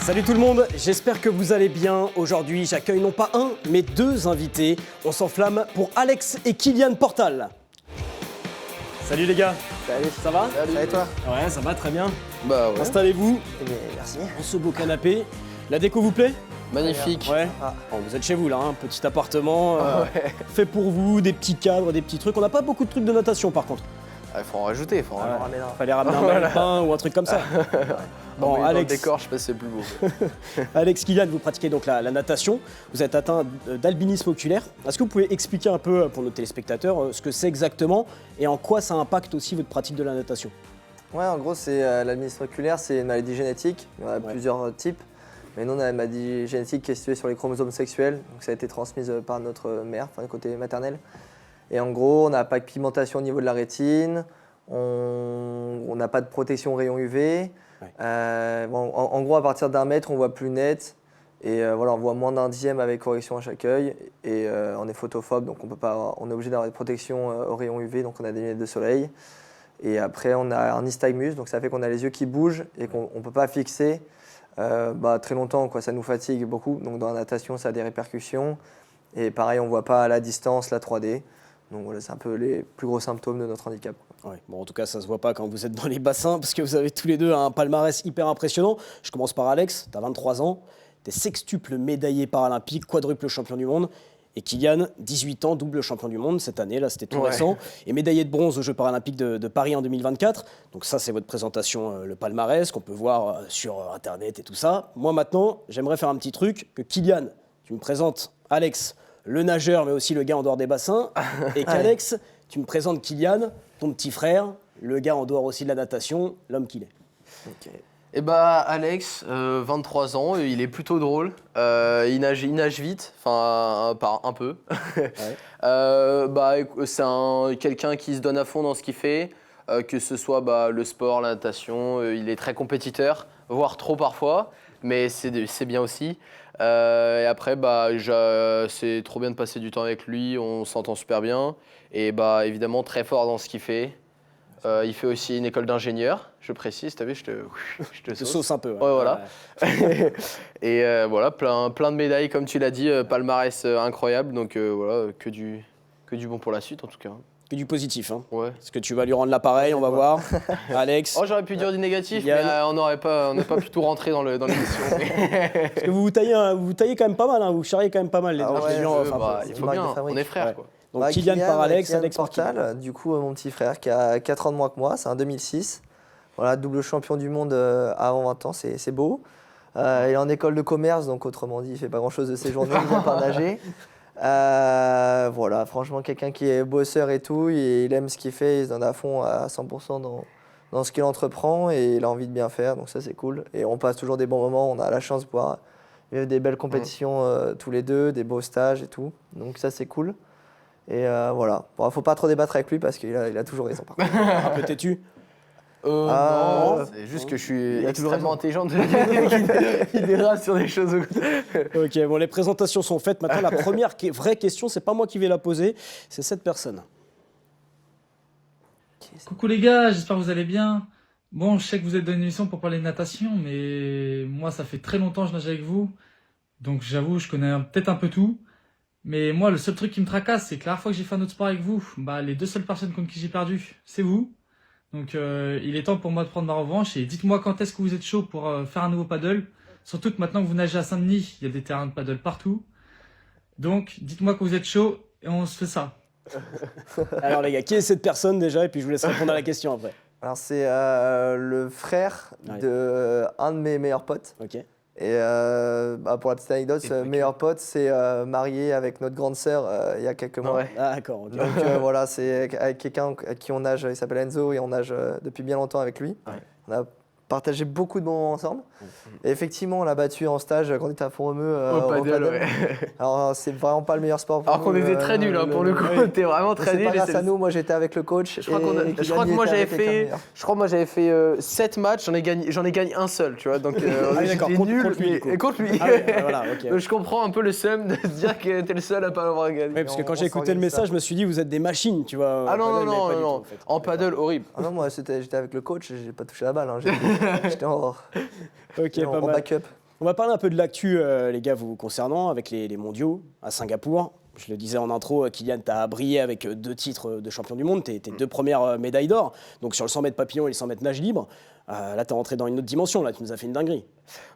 Salut tout le monde, j'espère que vous allez bien. Aujourd'hui, j'accueille non pas un, mais deux invités. On s'enflamme pour Alex et Kylian Portal. Salut les gars. Salut. Ça va? Salut. Ça va et toi? Ouais, ça va très bien. Bah ouais. Installez-vous. Merci. Dans ce beau canapé. La déco vous plaît? Magnifique. Ouais. Ah. Bon, vous êtes chez vous là, un petit appartement fait pour vous, des petits cadres, des petits trucs. On n'a pas beaucoup de trucs de natation par contre. Il faut en rajouter, faut en ramener un. Fallait ramener un maillot de bain ou un truc comme ça. Bon, Alex, le décor, je sais pas si c'est plus beau. Alex, Kylian, vous pratiquez donc la natation. Vous êtes atteint d'albinisme oculaire. Est-ce que vous pouvez expliquer un peu pour nos téléspectateurs ce que c'est exactement et en quoi ça impacte aussi votre pratique de la natation? Ouais, en gros, c'est l'albinisme oculaire, c'est une maladie génétique. Il y en a plusieurs types. Mais nous, on a une maladie génétique qui est située sur les chromosomes sexuels. Donc, ça a été transmise par notre mère, enfin, du côté maternel. Et en gros, on n'a pas de pigmentation au niveau de la rétine. On n'a pas de protection aux rayons UV. En gros, à partir d'1 mètre, on voit plus net. Et voilà, on voit moins d'1 dixième avec correction à chaque œil. Et on est photophobe, donc on est obligé d'avoir des protections aux rayons UV, donc on a des lunettes de soleil. Et après, on a un nystagmus, donc ça fait qu'on a les yeux qui bougent et qu'on ne peut pas fixer très longtemps, quoi. Ça nous fatigue beaucoup. Donc dans la natation, ça a des répercussions. Et pareil, on ne voit pas à la distance la 3D. Donc voilà, c'est un peu les plus gros symptômes de notre handicap. Ouais, bon, en tout cas, ça se voit pas quand vous êtes dans les bassins parce que vous avez tous les deux un palmarès hyper impressionnant. Je commence par Alex, tu as 23 ans, tu es sextuple médaillé paralympique, quadruple champion du monde. Et Kylian, 18 ans, double champion du monde cette année, là c'était tout récent, et médaillé de bronze aux Jeux paralympiques de Paris en 2024. Donc ça, c'est votre présentation, le palmarès qu'on peut voir sur Internet et tout ça. Moi maintenant, j'aimerais faire un petit truc, que Kylian, tu me présentes Alex, le nageur, mais aussi le gars en dehors des bassins, et qu'Alex, tu me présentes Kylian, ton petit frère, le gars en dehors aussi de la natation, l'homme qu'il est. Okay. Et bah Alex, 23 ans, il est plutôt drôle, il nage vite, enfin un peu. C'est quelqu'un qui se donne à fond dans ce qu'il fait, que ce soit le sport, la natation, il est très compétiteur, voire trop parfois, mais c'est bien aussi. Et après, c'est trop bien de passer du temps avec lui, on s'entend super bien. Et évidemment, très fort dans ce qu'il fait. Il fait aussi une école d'ingénieur, je précise, t'as vu, je te sauce un peu. Ouais, voilà. Et voilà, plein de médailles, comme tu l'as dit, palmarès incroyable. Donc voilà, que du bon pour la suite en tout cas. Que du positif, hein. Ouais. Est-ce que tu vas lui rendre l'appareil, on va voir. Alex. Oh, j'aurais pu dire du négatif, mais on n'a pas pu tout rentrer dans l'émission. Parce que vous taillez quand même pas mal, hein. Vous charriez quand même pas mal les deux. Il faut bien, on est frères, quoi. Donc Kylian par Alex, Alex par Portal, du coup mon petit frère qui a 4 ans de moins que moi, c'est un 2006. Voilà, double champion du monde avant 20 ans, c'est beau. Il est en école de commerce, donc autrement dit, il fait pas grand chose de ses journées, il vient pas nager. Voilà, franchement, quelqu'un qui est bosseur et tout, il aime ce qu'il fait, il se donne à fond à 100% dans ce qu'il entreprend et il a envie de bien faire, donc ça c'est cool. Et on passe toujours des bons moments, on a la chance de pouvoir vivre des belles compétitions tous les deux, des beaux stages et tout, donc ça c'est cool. Et voilà, bon, faut pas trop débattre avec lui parce qu'il a toujours raison par contre. Un peu têtu. Non, c'est juste que je suis extrêmement intelligent qui dérape sur des choses. Ok, bon, les présentations sont faites. Maintenant, la première vraie question, c'est pas moi qui vais la poser, c'est cette personne. Coucou les gars, j'espère que vous allez bien. Bon, je sais que vous êtes dans une émission pour parler de natation, mais moi, ça fait très longtemps que je nage avec vous. Donc j'avoue, je connais peut-être un peu tout. Mais moi, le seul truc qui me tracasse, c'est que la dernière fois que j'ai fait un autre sport avec vous, les deux seules personnes contre qui j'ai perdu, c'est vous. Donc il est temps pour moi de prendre ma revanche. Et dites-moi quand est-ce que vous êtes chaud pour faire un nouveau paddle. Surtout que maintenant que vous nagez à Saint-Denis, il y a des terrains de paddle partout. Donc dites-moi que vous êtes chaud et on se fait ça. Alors les gars, qui est cette personne déjà? Et puis je vous laisse répondre à la question après. Alors c'est le frère d'un de mes meilleurs potes. Ok. Et pour la petite anecdote, ce meilleur pote s'est marié avec notre grande sœur il y a quelques mois. Ouais. Ah, d'accord. Okay. Donc voilà, c'est avec quelqu'un avec qui on nage, il s'appelle Enzo et on nage depuis bien longtemps avec lui. Ouais. On a partagé beaucoup de moments ensemble. Et effectivement, on l'a battu en stage quand on était à Font-Romeu au paddle. Ouais. Alors c'est vraiment pas le meilleur sport pour nous. Alors qu'on était très nuls pour le coup, on était vraiment très nuls. C'est pas grâce à nous, moi j'étais avec le coach. Je crois que moi j'avais fait 7 matchs, j'en ai gagné un seul, tu vois. Donc j'étais nul contre lui. Voilà, okay. Donc je comprends un peu le seum de se dire que t'es le seul à pas l'avoir gagné. Oui, parce que quand j'ai écouté le message, je me suis dit vous êtes des machines, tu vois. Ah non. En paddle, horrible. Ah non, moi j'étais avec le coach, j'ai pas touché la balle. J'étais en Ok, pas mal. backup. On va parler un peu de l'actu, les gars, vous concernant, avec les mondiaux à Singapour. Je le disais en intro, Kylian, tu as brillé avec 2 titres de champion du monde, tes 2 premières médailles d'or, donc sur le 100 mètres papillon et le 100 mètres nage libre. Là, tu es rentré dans une autre dimension, là, tu nous as fait une dinguerie.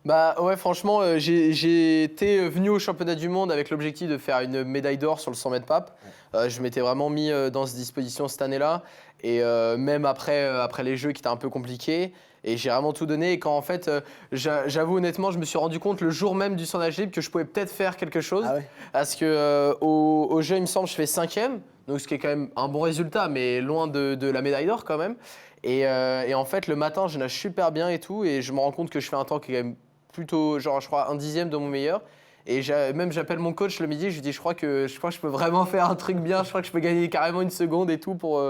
Bah ouais, franchement, j'ai été venu au championnat du monde avec l'objectif de faire une médaille d'or sur le 100 mètres pape. Je m'étais vraiment mis dans cette disposition cette année-là. Et même après les Jeux qui étaient un peu compliqués. Et j'ai vraiment tout donné. Et quand en fait, j'avoue honnêtement, je me suis rendu compte le jour même du 100 nage libre que je pouvais peut-être faire quelque chose. Ah ouais. Parce que au Jeux, il me semble, je fais 5e. Donc ce qui est quand même un bon résultat, mais loin de la médaille d'or quand même. Et en fait, le matin, je nage super bien et tout. Et je me rends compte que je fais un temps qui est quand même plutôt, genre, je crois, 1/10 de mon meilleur. Et même j'appelle mon coach le midi, je lui dis, je crois que je peux vraiment faire un truc bien. Je crois que je peux gagner carrément 1 seconde et tout pour.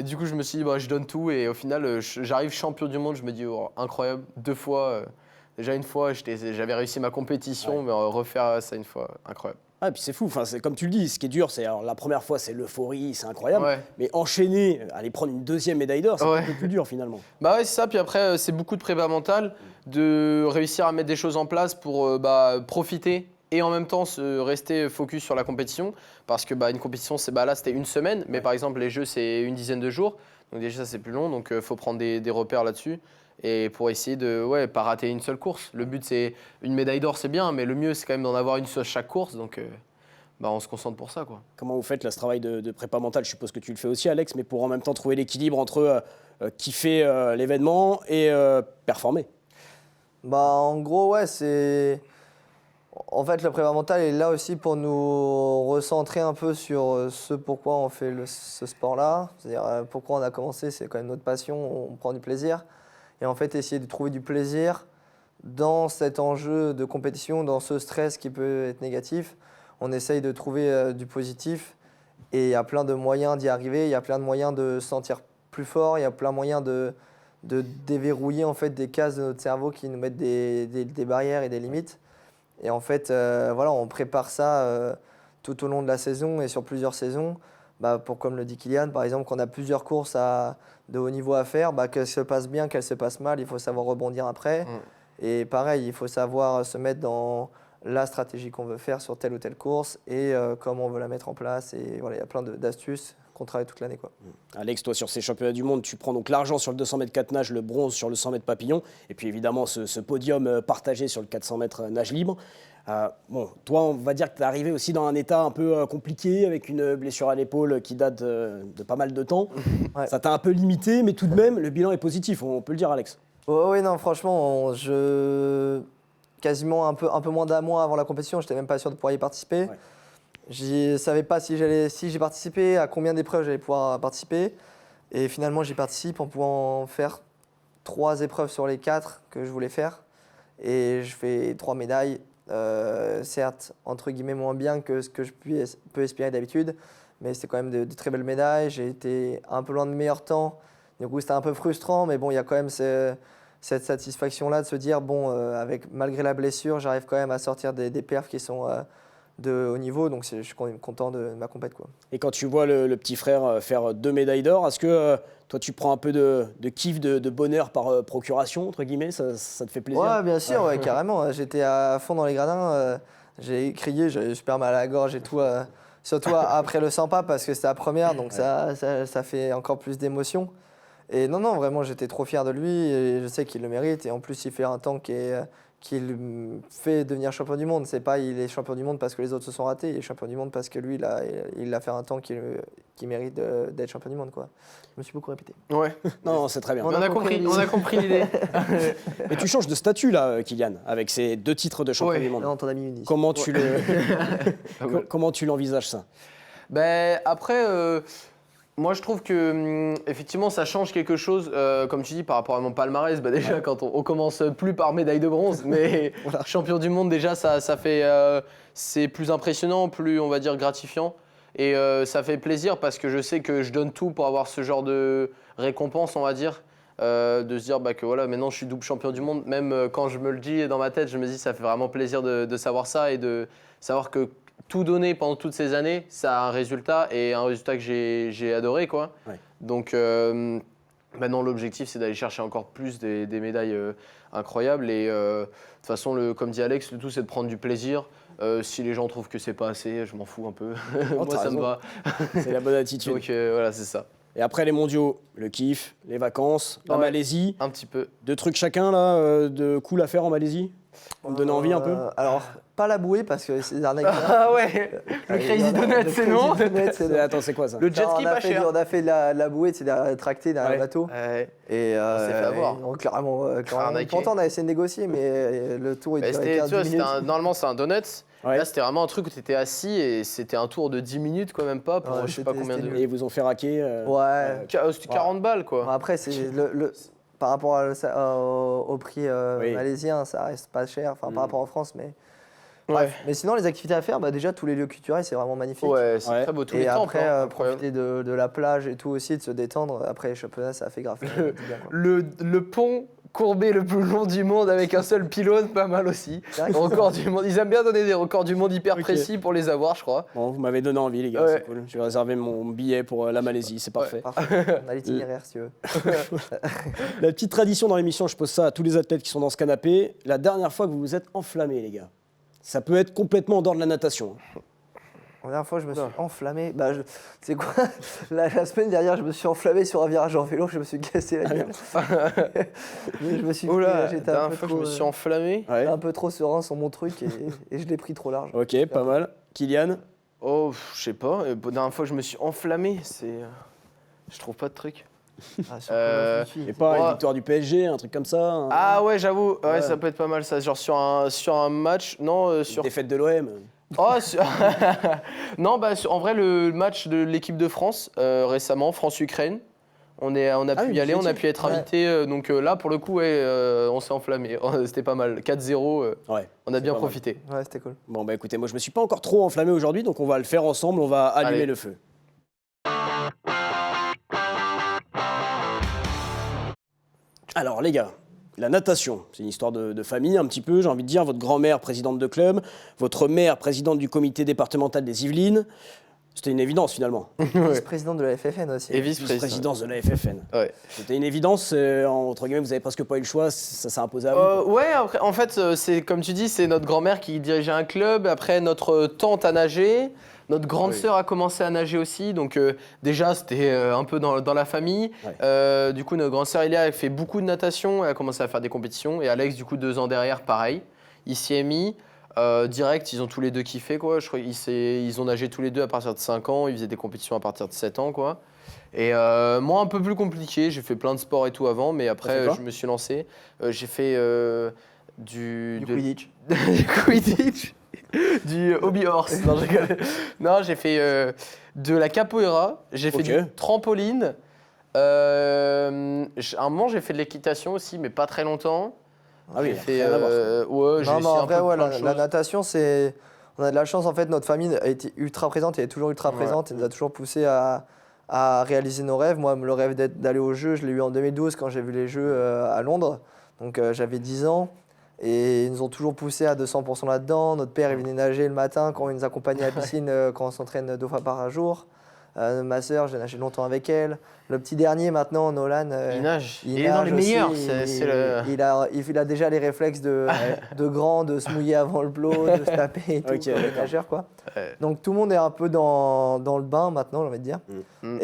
Et du coup, je me suis dit, bah, je donne tout. Et au final, j'arrive champion du monde. Je me dis, oh, incroyable, 2 fois. Déjà, une fois, j'avais réussi ma compétition, mais refaire ça une fois, incroyable. Ah, et puis c'est fou, enfin, c'est comme tu le dis, ce qui est dur, c'est alors, la première fois, c'est l'euphorie, c'est incroyable. Ouais. Mais enchaîner, aller prendre une 2e médaille d'or, c'est Ouais. un peu plus dur finalement. Bah ouais, c'est ça. Puis après, c'est beaucoup de prépa mentale, de réussir à mettre des choses en place pour profiter et en même temps rester focus sur la compétition. Parce que une compétition, là, c'était 1 semaine, mais par exemple, les Jeux, c'est 1 dizaine de jours. Donc déjà, ça, c'est plus long, donc il faut prendre des repères là-dessus. Et pour essayer de pas rater une seule course. Le but, c'est une médaille d'or, c'est bien, mais le mieux, c'est quand même d'en avoir une sur chaque course. Donc on se concentre pour ça, quoi. Comment vous faites là, ce travail de prépa mentale? Je suppose que tu le fais aussi, Alex, mais pour en même temps trouver l'équilibre entre kiffer l'événement et performer. Bah, en gros, ouais, c'est. En fait, le prépa mental est là aussi pour nous recentrer un peu sur ce pourquoi on fait ce sport-là. C'est-à-dire pourquoi on a commencé, c'est quand même notre passion, on prend du plaisir. Et en fait, essayer de trouver du plaisir dans cet enjeu de compétition, dans ce stress qui peut être négatif. On essaye de trouver du positif et il y a plein de moyens d'y arriver. Il y a plein de moyens de se sentir plus fort. Il y a plein de moyens de déverrouiller en fait, des cases de notre cerveau qui nous mettent des barrières et des limites. Et en fait, on prépare ça tout au long de la saison et sur plusieurs saisons. Pour, comme le dit Kylian, par exemple, quand on a plusieurs courses de haut niveau à faire, qu'elles se passent bien, qu'elles se passent mal, il faut savoir rebondir après. Et pareil, il faut savoir se mettre dans la stratégie qu'on veut faire sur telle ou telle course et comment on veut la mettre en place. Et voilà, il y a plein d'astuces qu'on travaille toute l'année, quoi. Alex, toi, sur ces championnats du monde, tu prends donc l'argent sur le 200 mètres 4 nage, le bronze sur le 100 mètres papillon, et puis évidemment ce podium partagé sur le 400 mètres nage libre. Toi, on va dire que tu es arrivé aussi dans un état un peu compliqué, avec une blessure à l'épaule qui date de pas mal de temps. Ouais. Ça t'a un peu limité, mais tout de même, le bilan est positif, on peut le dire, Alex. Oui, non, franchement, quasiment un peu moins d'un mois avant la compétition, je n'étais même pas sûr de pouvoir y participer. Ouais. Je ne savais pas si j'ai participé, à combien d'épreuves j'allais pouvoir participer. Et finalement, j'y participe en pouvant faire 3 épreuves sur les 4 que je voulais faire. Et je fais 3 médailles, certes, entre guillemets, moins bien que ce que je peux espérer d'habitude. Mais c'était quand même de très belles médailles. J'ai été un peu loin de meilleur temps. Du coup, c'était un peu frustrant. Mais bon, il y a quand même cette satisfaction-là de se dire, malgré la blessure, j'arrive quand même à sortir des perfs qui sont de haut niveau, donc je suis quand même content de ma compète, quoi. Et quand tu vois le petit frère faire 2 médailles d'or, est-ce que toi tu prends un peu de kiff, de bonheur par procuration, entre guillemets, ça te fait plaisir? Ouais, bien sûr, ouais, carrément. J'étais à fond dans les gradins, j'ai crié, j'avais super mal à la gorge et tout, surtout après le 100 pas parce que c'était la première, donc ça fait encore plus d'émotion. Et non, vraiment, j'étais trop fier de lui et je sais qu'il le mérite. Et en plus, il fait un temps qui le fait devenir champion du monde. C'est pas il est champion du monde parce que les autres se sont ratés, il est champion du monde parce que lui, il a fait un temps qui mérite d'être champion du monde, quoi. Je me suis beaucoup répété. Ouais. Non, c'est très bien. On a compris l'idée. Mais tu changes de statut là, Kylian, avec ces 2 titres de champion du monde. Non, t'en as mis une ici. Comment tu l'envisages ça? Après, moi je trouve que effectivement ça change quelque chose, comme tu dis, par rapport à mon palmarès. Déjà, quand on commence plus par médaille de bronze, mais champion du monde, déjà ça fait, c'est plus impressionnant, plus on va dire gratifiant. Et ça fait plaisir parce que je sais que je donne tout pour avoir ce genre de récompense, on va dire. De se dire que voilà, maintenant je suis double champion du monde. Même quand je me le dis dans ma tête, je me dis ça fait vraiment plaisir de savoir ça et de savoir que tout donné pendant toutes ces années, ça a un résultat et un résultat que j'ai adoré, quoi. Ouais. Donc Maintenant, l'objectif, c'est d'aller chercher encore plus des médailles incroyables. Et de toute façon, comme dit Alex, le tout, c'est de prendre du plaisir. Si les gens trouvent que c'est pas assez, je m'en fous un peu. Oh, Moi, ça me va. C'est la bonne attitude. Donc voilà, c'est ça. Et après les mondiaux, le kiff, les vacances, la Ouais. Malaisie. Un petit peu. 2 trucs chacun, là, de cool à faire en Malaisie. On me donne envie un peu. Alors, pas la bouée parce que c'est des arnaques. Ah ouais, le Crazy Donut, c'est non. Attends, c'est quoi ça? Le jet Non, ski pas cher. on a fait de la bouée, c'est de la tractée derrière Ouais. le bateau. Ouais. Et s'est fait avoir. donc, clairement. Arnaqué. Pourtant, on a essayé de négocier, mais le tour, il Bah, durait tu 15 vois, minutes. normalement, c'est un donut. Ouais. Là, c'était vraiment un truc où tu étais assis et c'était un tour de 10 minutes, quand même pas, pour Ouais, je sais pas c'était- combien de. c'était Et ils vous ont fait raquer. Ouais. C'était 40 balles, quoi. Bon, après, c'est par rapport au prix Oui. malaisien, ça reste pas cher, enfin par rapport en France, mais. Ouais. Bref. Mais sinon, les activités à faire, bah, déjà, tous les lieux culturels, c'est vraiment magnifique. Ouais, c'est Ouais. très beau. Tous Et les temples, après, hein, incroyable. profiter de la plage et tout aussi, de se détendre. Après les championnats, ça a fait grave. du bien, quoi. Le pont courbé le plus long du monde avec un seul pylône, pas mal aussi. C'est vrai que- Record du monde. Ils aiment bien donner des records du monde hyper Ok. précis pour les avoir, je crois. Bon, vous m'avez donné envie, les gars, Ouais. c'est cool. Je vais réserver mon billet pour la Malaisie, c'est parfait. Parfait. On a l'itinéraire, si tu veux. La petite tradition dans l'émission, je pose ça à tous les athlètes qui sont dans ce canapé. La dernière fois que vous vous êtes enflammés, les gars. Ça peut être complètement en dehors de la natation. La dernière fois, je me suis enflammé. Bah, c'est quoi la semaine dernière, je me suis enflammé sur un virage en vélo, je me suis cassé la gueule. Mais je me suis Oula, la j'étais dernière fois, je me suis enflammé. Ouais. un peu trop serein sur mon truc et je l'ai pris trop large. Ok, pas mal. Kylian? Oh, je sais pas. La dernière fois, je me suis enflammé. Je trouve pas de truc. Ah, sur Euh, Call of Duty. Et pas Ouais. une victoire du PSG, un truc comme ça un- Ah ouais, j'avoue. Ouais, Ouais. ça peut être pas mal, ça. Genre sur un match. Non, Une sur. défaite de l'OM. Oh, non, bah, en vrai, le match de l'équipe de France récemment, France-Ukraine, on a Ah pu oui, y aller, vous on a étiez. pu être Ouais. invité. Donc là, pour le coup, ouais, on s'est enflammé. C'était pas mal. 4-0, Ouais. on a bien pas mal. profité. Ouais, c'était cool. Bon, bah écoutez, moi je me suis pas encore trop enflammé aujourd'hui, donc on va le faire ensemble, on va allumer Allez. le feu. Alors les gars, la natation, c'est une histoire de famille un petit peu, j'ai envie de dire, votre grand-mère présidente de club, votre mère présidente du comité départemental des Yvelines, c'était une évidence finalement. Vice-président de la FFN aussi. Et vice-président. Présidence de la FFN. Ouais. C'était une évidence, entre guillemets, vous avez presque pas eu le choix, ça s'est imposé à vous. Ouais, après, en fait, c'est comme tu dis, c'est notre grand-mère qui dirigeait un club. Après, notre tante a nagé. Notre grande Oui. sœur a commencé à nager aussi. Donc, déjà, c'était un peu dans la famille. Ouais. Du coup, notre grande sœur, Elia, elle fait beaucoup de natation. Elle a commencé à faire des compétitions. Et Alex, du coup, 2 ans derrière, pareil. Il s'y est mis. Direct, ils ont tous les deux kiffé, quoi. Je crois ils ont nagé tous les deux à partir de 5 ans. Ils faisaient des compétitions à partir de 7 ans, quoi. Et moi, un peu plus compliqué. J'ai fait plein de sports et tout avant. Mais T'as après, fait quoi je me suis lancé. J'ai fait Du de- Quidditch. du Quidditch, du hobby horse. Non, je rigole. Non, j'ai fait de la capoeira, j'ai fait Ok. du trampoline. À un moment, j'ai fait de l'équitation aussi, mais pas très longtemps. Ah oui, J'ai fait, rien à voir. ouais, j'ai Non, mais essayé en un vrai, peu ouais, plein de la choses. natation, c'est. On a de la chance, en fait, notre famille a été ultra présente, elle est toujours ultra Ouais. présente, elle nous a toujours poussé à réaliser nos rêves. Moi, le rêve d'aller aux Jeux, je l'ai eu en 2012 quand j'ai vu les Jeux à Londres. Donc j'avais 10 ans. Et ils nous ont toujours poussé à 200% là-dedans. Notre père, il venait nager le matin quand il nous accompagnait à la piscine quand on s'entraîne 2 fois par jour. Ma sœur, j'ai nagé longtemps avec elle. Le petit dernier, maintenant, Nolan, Il nage. il Il est dans nage les meilleurs. aussi, C'est le... il a déjà les réflexes de grand, de se mouiller avant le blot, de se taper et tout, Ok, comme les d'accord. nageurs, quoi. Ouais. Donc tout le monde est un peu dans le bain maintenant, j'ai envie de dire. Mm.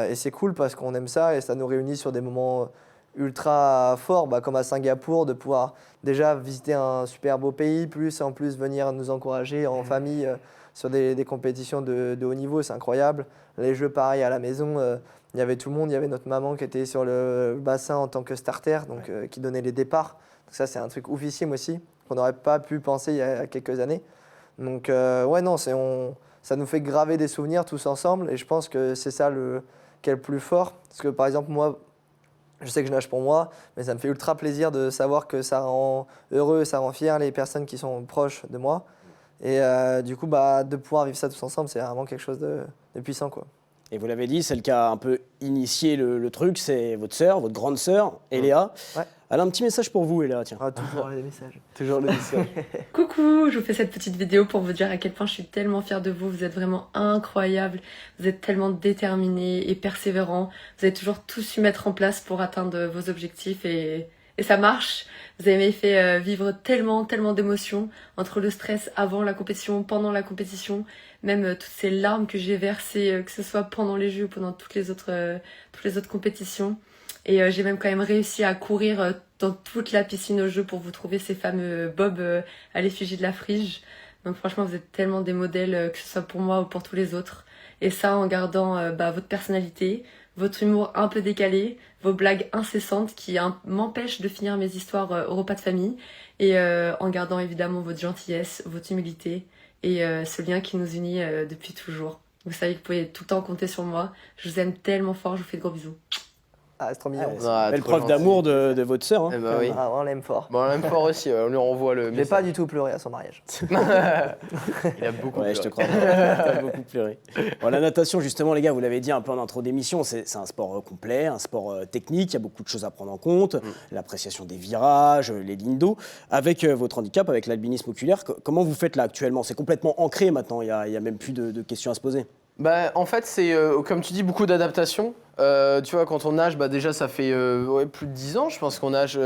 Et c'est cool parce qu'on aime ça et ça nous réunit sur des moments ultra forts, bah, comme à Singapour, de pouvoir déjà visiter un super beau pays, plus en plus venir nous encourager en famille sur des compétitions de haut niveau, c'est incroyable. Les jeux pareil à la maison, il y avait tout le monde, il y avait notre maman qui était sur le bassin en tant que starter, donc qui donnait les départs. Donc ça c'est un truc oufissime aussi, qu'on n'aurait pas pu penser il y a quelques années. Donc ouais non, ça nous fait graver des souvenirs tous ensemble et je pense que c'est ça qui est le plus fort. Parce que par exemple moi, je sais que je nage pour moi, mais ça me fait ultra plaisir de savoir que ça rend heureux, ça rend fier les personnes qui sont proches de moi. Et du coup, bah, de pouvoir vivre ça tous ensemble, c'est vraiment quelque chose de puissant, quoi. Et vous l'avez dit, celle qui a un peu initié le truc, c'est votre sœur, votre grande sœur, Eléa. Ouais. Elle a un petit message pour vous, Eléa, tiens. Ah, toujours les messages. Toujours le message. Coucou, je vous fais cette petite vidéo pour vous dire à quel point je suis tellement fière de vous. Vous êtes vraiment incroyables. Vous êtes tellement déterminés et persévérants. Vous avez toujours tout su mettre en place pour atteindre vos objectifs et ça marche. Vous avez fait vivre tellement d'émotions entre le stress avant la compétition, pendant la compétition, même toutes ces larmes que j'ai versées, que ce soit pendant les Jeux ou pendant toutes les autres compétitions. Et j'ai même quand même réussi à courir dans toute la piscine aux Jeux pour vous trouver ces fameux bobs à l'effigie de la Frige. Donc franchement, vous êtes tellement des modèles, que ce soit pour moi ou pour tous les autres. Et ça en gardant votre personnalité, votre humour un peu décalé, vos blagues incessantes qui m'empêchent de finir mes histoires au repas de famille. Et en gardant évidemment votre gentillesse, votre humilité et ce lien qui nous unit depuis toujours. Vous savez que vous pouvez tout le temps compter sur moi. Je vous aime tellement fort, je vous fais de gros bisous. Ah, c'est trop mignon. Belle trop preuve gentil. d'amour de votre sœur. Hein. Eh ben oui. Ah, on l'aime fort. Bon, on l'aime fort aussi, on lui renvoie le J'ai message. pas du tout pleuré à son mariage. Il a beaucoup Ouais, je te pleuré. crois. T'as beaucoup pleuré. Bon, la natation, justement, les gars, vous l'avez dit un peu en intro d'émission, c'est un sport complet, un sport technique. Il y a beaucoup de choses à prendre en compte. L'appréciation des virages, les lignes d'eau. Avec votre handicap, avec l'albinisme oculaire, comment vous faites là actuellement? C'est complètement ancré maintenant. Il y a même plus de questions à se poser. Bah, en fait, c'est, comme tu dis, beaucoup d'adaptation. Tu vois, quand on nage, bah, déjà, ça fait plus de 10 ans, je pense qu'on nage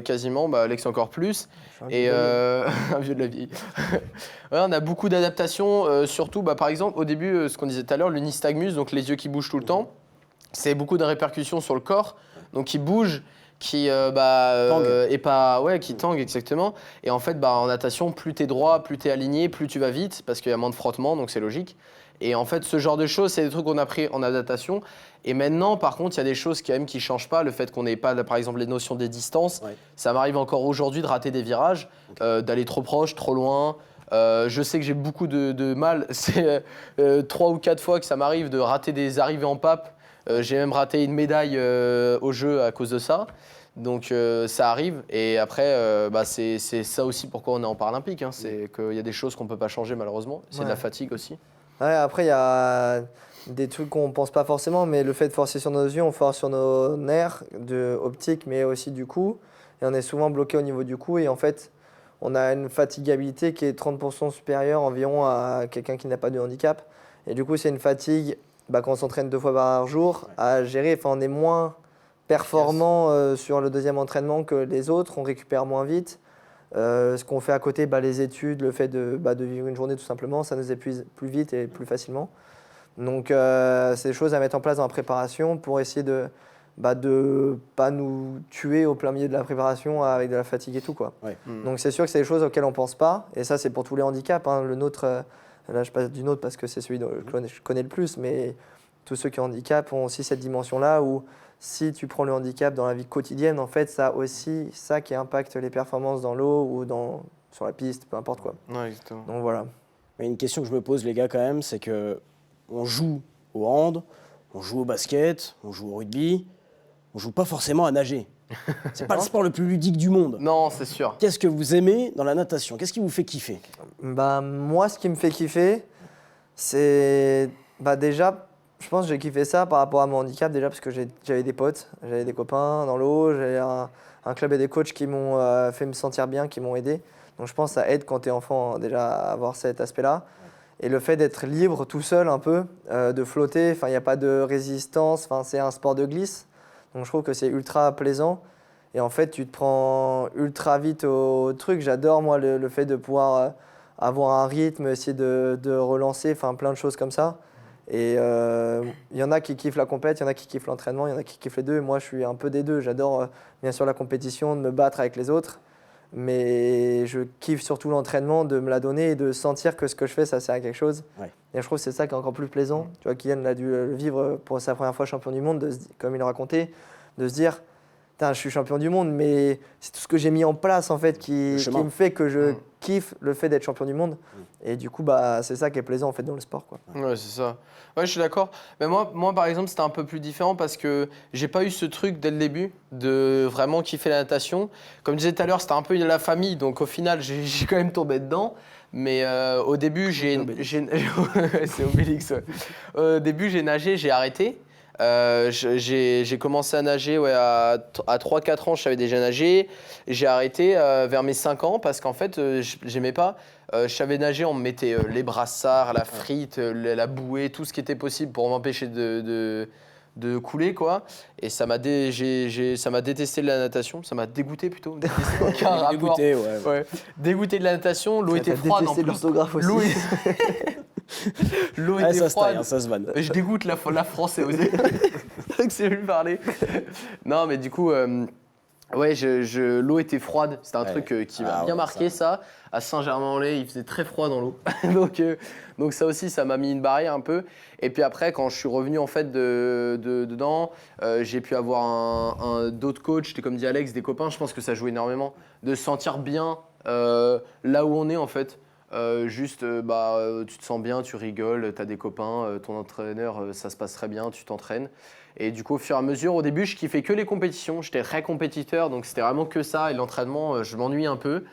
quasiment. Bah, Alex encore plus. Et un vieux de la vieille. Ouais, on a beaucoup d'adaptation, surtout, bah, par exemple, au début, ce qu'on disait tout à l'heure, le nystagmus, donc les yeux qui bougent tout le temps, c'est beaucoup de répercussions sur le corps, donc qui bougent, qui Tangue. et pas qui tangue exactement. Et en fait, bah, en natation, plus t'es droit, plus t'es aligné, plus tu vas vite, parce qu'il y a moins de frottement, donc c'est logique. Et en fait, ce genre de choses, c'est des trucs qu'on a pris en adaptation. Et maintenant, par contre, il y a des choses quand même qui ne changent pas. Le fait qu'on n'ait pas, par exemple, les notions des distances. Ouais. Ça m'arrive encore aujourd'hui de rater des virages, d'aller trop proche, trop loin. Je sais que j'ai beaucoup de mal. C'est 3 ou 4 fois que ça m'arrive de rater des arrivées en pape. J'ai même raté une médaille au jeu à cause de ça. Donc ça arrive. Et après, c'est ça aussi pourquoi on est en paralympique. Hein. C'est qu'il y a des choses qu'on ne peut pas changer malheureusement. C'est de la fatigue aussi. Ouais, après, il y a des trucs qu'on pense pas forcément, mais le fait de forcer sur nos yeux, on force sur nos nerfs optiques, mais aussi du cou. Et on est souvent bloqué au niveau du cou. Et en fait, on a une fatigabilité qui est 30% supérieure environ à quelqu'un qui n'a pas de handicap. Et du coup, c'est une fatigue, quand on s'entraîne 2 fois par jour, à gérer. Enfin, on est moins performant sur le deuxième entraînement que les autres. On récupère moins vite. Ce qu'on fait à côté, les études, le fait de vivre une journée tout simplement, ça nous épuise plus vite et plus facilement. Donc c'est des choses à mettre en place dans la préparation pour essayer de pas nous tuer au plein milieu de la préparation avec de la fatigue et tout, quoi. Ouais. Donc c'est sûr que c'est des choses auxquelles on ne pense pas, et ça c'est pour tous les handicaps. Hein. Le nôtre, là je passe du nôtre parce que c'est celui dont je connais le plus, mais tous ceux qui ont handicap ont aussi cette dimension-là où si tu prends le handicap dans la vie quotidienne, en fait, ça aussi, ça qui impacte les performances dans l'eau ou sur la piste, peu importe quoi. Ouais, exactement. Donc voilà. Mais une question que je me pose, les gars, quand même, c'est que on joue au hand, on joue au basket, on joue au rugby, on joue pas forcément à nager. C'est pas le sport le plus ludique du monde. Non, c'est sûr. Qu'est-ce que vous aimez dans la natation? Qu'est-ce qui vous fait kiffer? Moi, ce qui me fait kiffer, c'est déjà, je pense que j'ai kiffé ça par rapport à mon handicap déjà parce que j'avais des potes, j'avais des copains dans l'eau, j'avais un club et des coachs qui m'ont fait me sentir bien, qui m'ont aidé. Donc je pense que ça aide quand tu es enfant déjà à avoir cet aspect-là. Et le fait d'être libre tout seul un peu, de flotter, il n'y a pas de résistance, c'est un sport de glisse. Donc je trouve que c'est ultra plaisant. Et en fait, tu te prends ultra vite au truc. J'adore moi le fait de pouvoir avoir un rythme, essayer de relancer, plein de choses comme ça. Et il y en a qui kiffent la compète, il y en a qui kiffent l'entraînement, il y en a qui kiffent les deux. Et moi, je suis un peu des deux. J'adore bien sûr la compétition, de me battre avec les autres. Mais je kiffe surtout l'entraînement, de me la donner et de sentir que ce que je fais, ça sert à quelque chose. Ouais. Et je trouve que c'est ça qui est encore plus plaisant. Tu vois, Kylian a dû le vivre pour sa première fois champion du monde, comme il le racontait, de se dire je suis champion du monde, mais c'est tout ce que j'ai mis en place en fait qui me fait que je kiffe le fait d'être champion du monde. Et du coup, c'est ça qui est plaisant en fait dans le sport, quoi. Ouais, c'est ça. Ouais, je suis d'accord. Mais moi, par exemple, c'était un peu plus différent parce que j'ai pas eu ce truc dès le début de vraiment kiffer la natation. Comme je disais tout à l'heure, c'était un peu la famille, donc au final, j'ai quand même tombé dedans. Mais au début, c'est Obélix. Ouais. Au début, j'ai nagé, j'ai arrêté. J'ai commencé à nager à 3-4 ans, je savais déjà nager. J'ai arrêté vers mes 5 ans parce qu'en fait, j'aimais pas. Je savais nager, on me mettait les brassards, la frite, la bouée, tout ce qui était possible pour m'empêcher de couler, quoi. Et ça m'a détesté de la natation, ça m'a dégoûté plutôt. Aucun rapport. Dégoûté, Ouais. Dégoûté de la natation, l'eau était froide en détesté plus. l'orthographe aussi. L'eau Ouais, était ça se taille, froide. hein, ça se vanne. Je dégoûte la français aussi. Donc c'est lui parler. Non, mais du coup, ouais, l'eau était froide. C'était un truc qui m'a bien marqué, ça. À Saint-Germain-en-Laye, il faisait très froid dans l'eau. donc ça aussi, ça m'a mis une barrière un peu. Et puis après, quand je suis revenu en fait dedans, j'ai pu avoir d'autres coachs, comme dit Alex, des copains. Je pense que ça joue énormément. De se sentir bien là où on est en fait. Tu te sens bien, tu rigoles, tu as des copains, ton entraîneur, ça se passe très bien, tu t'entraînes. Et du coup, au fur et à mesure, au début, je kiffais que les compétitions. J'étais très compétiteur, donc c'était vraiment que ça. Et l'entraînement, je m'ennuie un peu.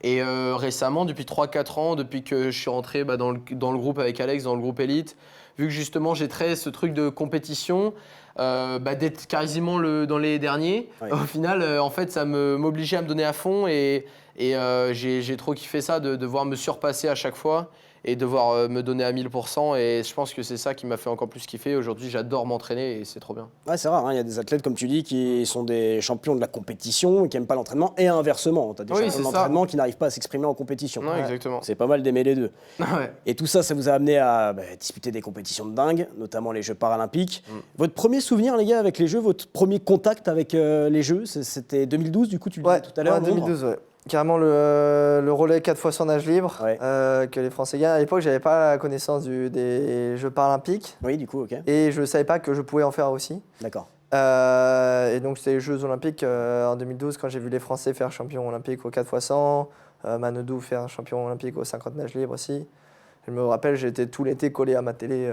Et récemment, depuis 3-4 ans, depuis que je suis rentré dans le groupe avec Alex, dans le groupe Elite, vu que justement j'ai très ce truc de compétition, d'être quasiment dans les derniers, au final, en fait, ça m'obligeait à me donner à fond et j'ai trop kiffé ça, de devoir me surpasser à chaque fois et devoir me donner à 1000%. Et je pense que c'est ça qui m'a fait encore plus kiffer. Aujourd'hui, j'adore m'entraîner et c'est trop bien. Ouais, c'est rare, hein. Il y a des athlètes, comme tu dis, qui sont des champions de la compétition et qui n'aiment pas l'entraînement, et inversement. Tu as des champions d'entraînement qui n'arrivent pas à s'exprimer en compétition. Ouais, exactement. C'est pas mal d'aimer les deux. Ouais. Et tout ça, ça vous a amené à disputer des compétitions de dingue, notamment les Jeux paralympiques. Votre premier souvenir, les gars, avec les Jeux, votre premier contact avec les Jeux, c'était 2012, du coup, tu le disais tout à l'heure. Ouais, 2012, ouais. Carrément le relais 4x100 nage libre que les Français gagnent. À l'époque, j'avais pas la connaissance des Jeux paralympiques. Oui, du coup, ok. Et je savais pas que je pouvais en faire aussi. D'accord. Et donc, c'était les Jeux olympiques en 2012 quand j'ai vu les Français faire champion olympique au 4x100, Manodou faire champion olympique au 50 nage libre aussi. Je me rappelle, j'étais tout l'été collé à ma télé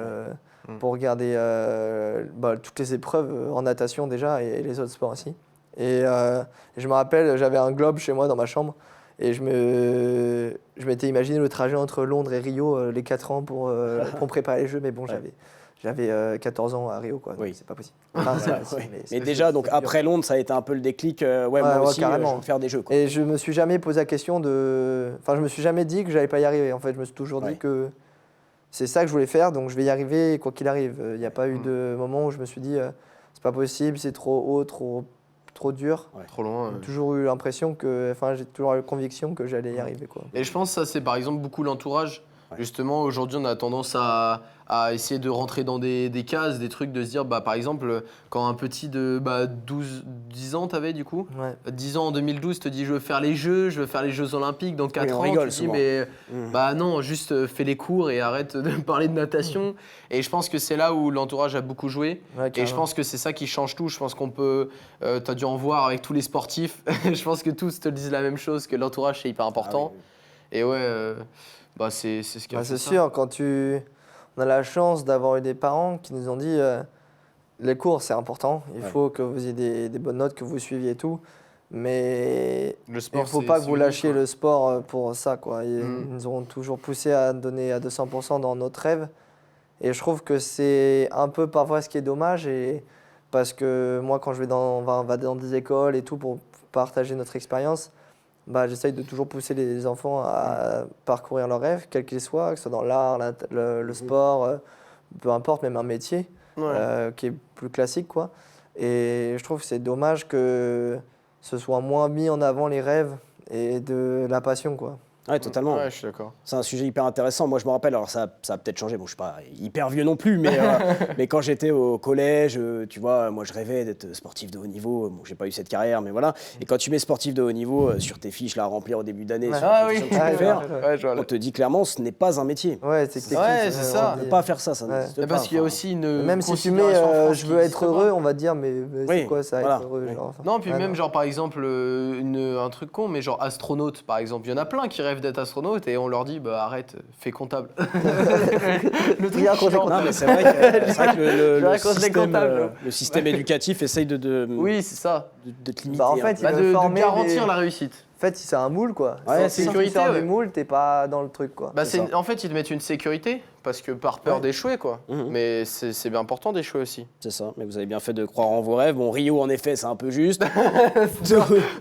pour regarder toutes les épreuves en natation déjà et les autres sports aussi. Et je me rappelle, j'avais un globe chez moi dans ma chambre et je m'étais imaginé le trajet entre Londres et Rio les 4 ans pour préparer les Jeux. Mais bon, j'avais 14 ans à Rio, quoi. Donc c'est pas possible. Enfin, c'est possible, mais déjà, donc après Londres, ça a été un peu le déclic. Moi aussi, carrément. je veux faire des Jeux, quoi. Et je me suis jamais posé la question Enfin, je me suis jamais dit que j'allais pas y arriver. En fait, je me suis toujours dit que c'est ça que je voulais faire, donc je vais y arriver quoi qu'il arrive. Il n'y a pas eu de moment où je me suis dit c'est pas possible, c'est trop haut, trop dur. Trop loin. J'ai toujours eu l'impression j'ai toujours eu la conviction que j'allais y arriver, quoi. Et je pense que ça, c'est par exemple beaucoup l'entourage. Justement, aujourd'hui, on a tendance à essayer de rentrer dans des cases, des trucs, de se dire, par exemple, quand un petit de 10 ans, t'avais du coup, 10 ans en 2012, te dit, je veux faire les Jeux Olympiques dans 4 ans, rigole tu te dis, mais non, juste fais les cours et arrête de parler de natation. Et je pense que c'est là où l'entourage a beaucoup joué. Et je pense que c'est ça qui change tout. Je pense qu'on peut, t'as dû en voir avec tous les sportifs, je pense que tous te disent la même chose, que l'entourage, c'est hyper important. Et c'est ce qui a fait c'est ça. sûr, on a la chance d'avoir eu des parents qui nous ont dit les cours c'est important, il faut que vous ayez des bonnes notes, que vous suiviez et tout, mais il ne faut pas que vous lâchiez le sport pour ça, quoi. Ils nous ont toujours poussé à donner à 200% dans notre rêve, et je trouve que c'est un peu parfois ce qui est dommage, parce que moi quand je vais on va dans des écoles et tout pour partager notre expérience, j'essaye de toujours pousser les enfants à parcourir leurs rêves, quels qu'ils soient, que ce soit dans l'art, le sport, peu importe, même un métier qui est plus classique, quoi. Et je trouve que c'est dommage que ce soit moins mis en avant les rêves et de la passion, quoi. Ouais, totalement. Ouais, je suis d'accord. C'est un sujet hyper intéressant. Moi, je me rappelle, alors ça a peut-être changé. Bon, je suis pas hyper vieux non plus, mais quand j'étais au collège, tu vois, moi, je rêvais d'être sportif de haut niveau. Bon, j'ai pas eu cette carrière, mais voilà. Et quand tu mets sportif de haut niveau sur tes fiches là, à remplir au début d'année, sur les compétitions que tu peux faire, on te dit clairement, ce n'est pas un métier. Ouais, c'est ça. On ne peut pas faire ça, ça n'existe pas. Parce qu'il y a aussi une même si tu mets je veux être heureux, on va te dire mais c'est quoi ça, être heureux, genre. Non, puis même genre par exemple un truc con, mais genre astronaute par exemple, il y en a plein qui rêvent d'être astronaute et on leur dit arrête, fais comptable. Le truc non, mais c'est vrai que le système éducatif essaye oui, c'est ça. te limiter. Bah, en un fait, peu. il veut de former garantir des- la réussite. En fait, c'est un moule, quoi. Ouais, Si tu sécurité, sors ouais. du moule, t'es pas dans le truc, quoi. Bah, C'est ça. en fait, ils te mettent une sécurité parce que par peur Ouais. d'échouer, quoi. Mhm. Mais c'est bien important d'échouer aussi. C'est ça, mais vous avez bien fait de croire en vos rêves. Bon, Rio, en effet, c'est un peu juste.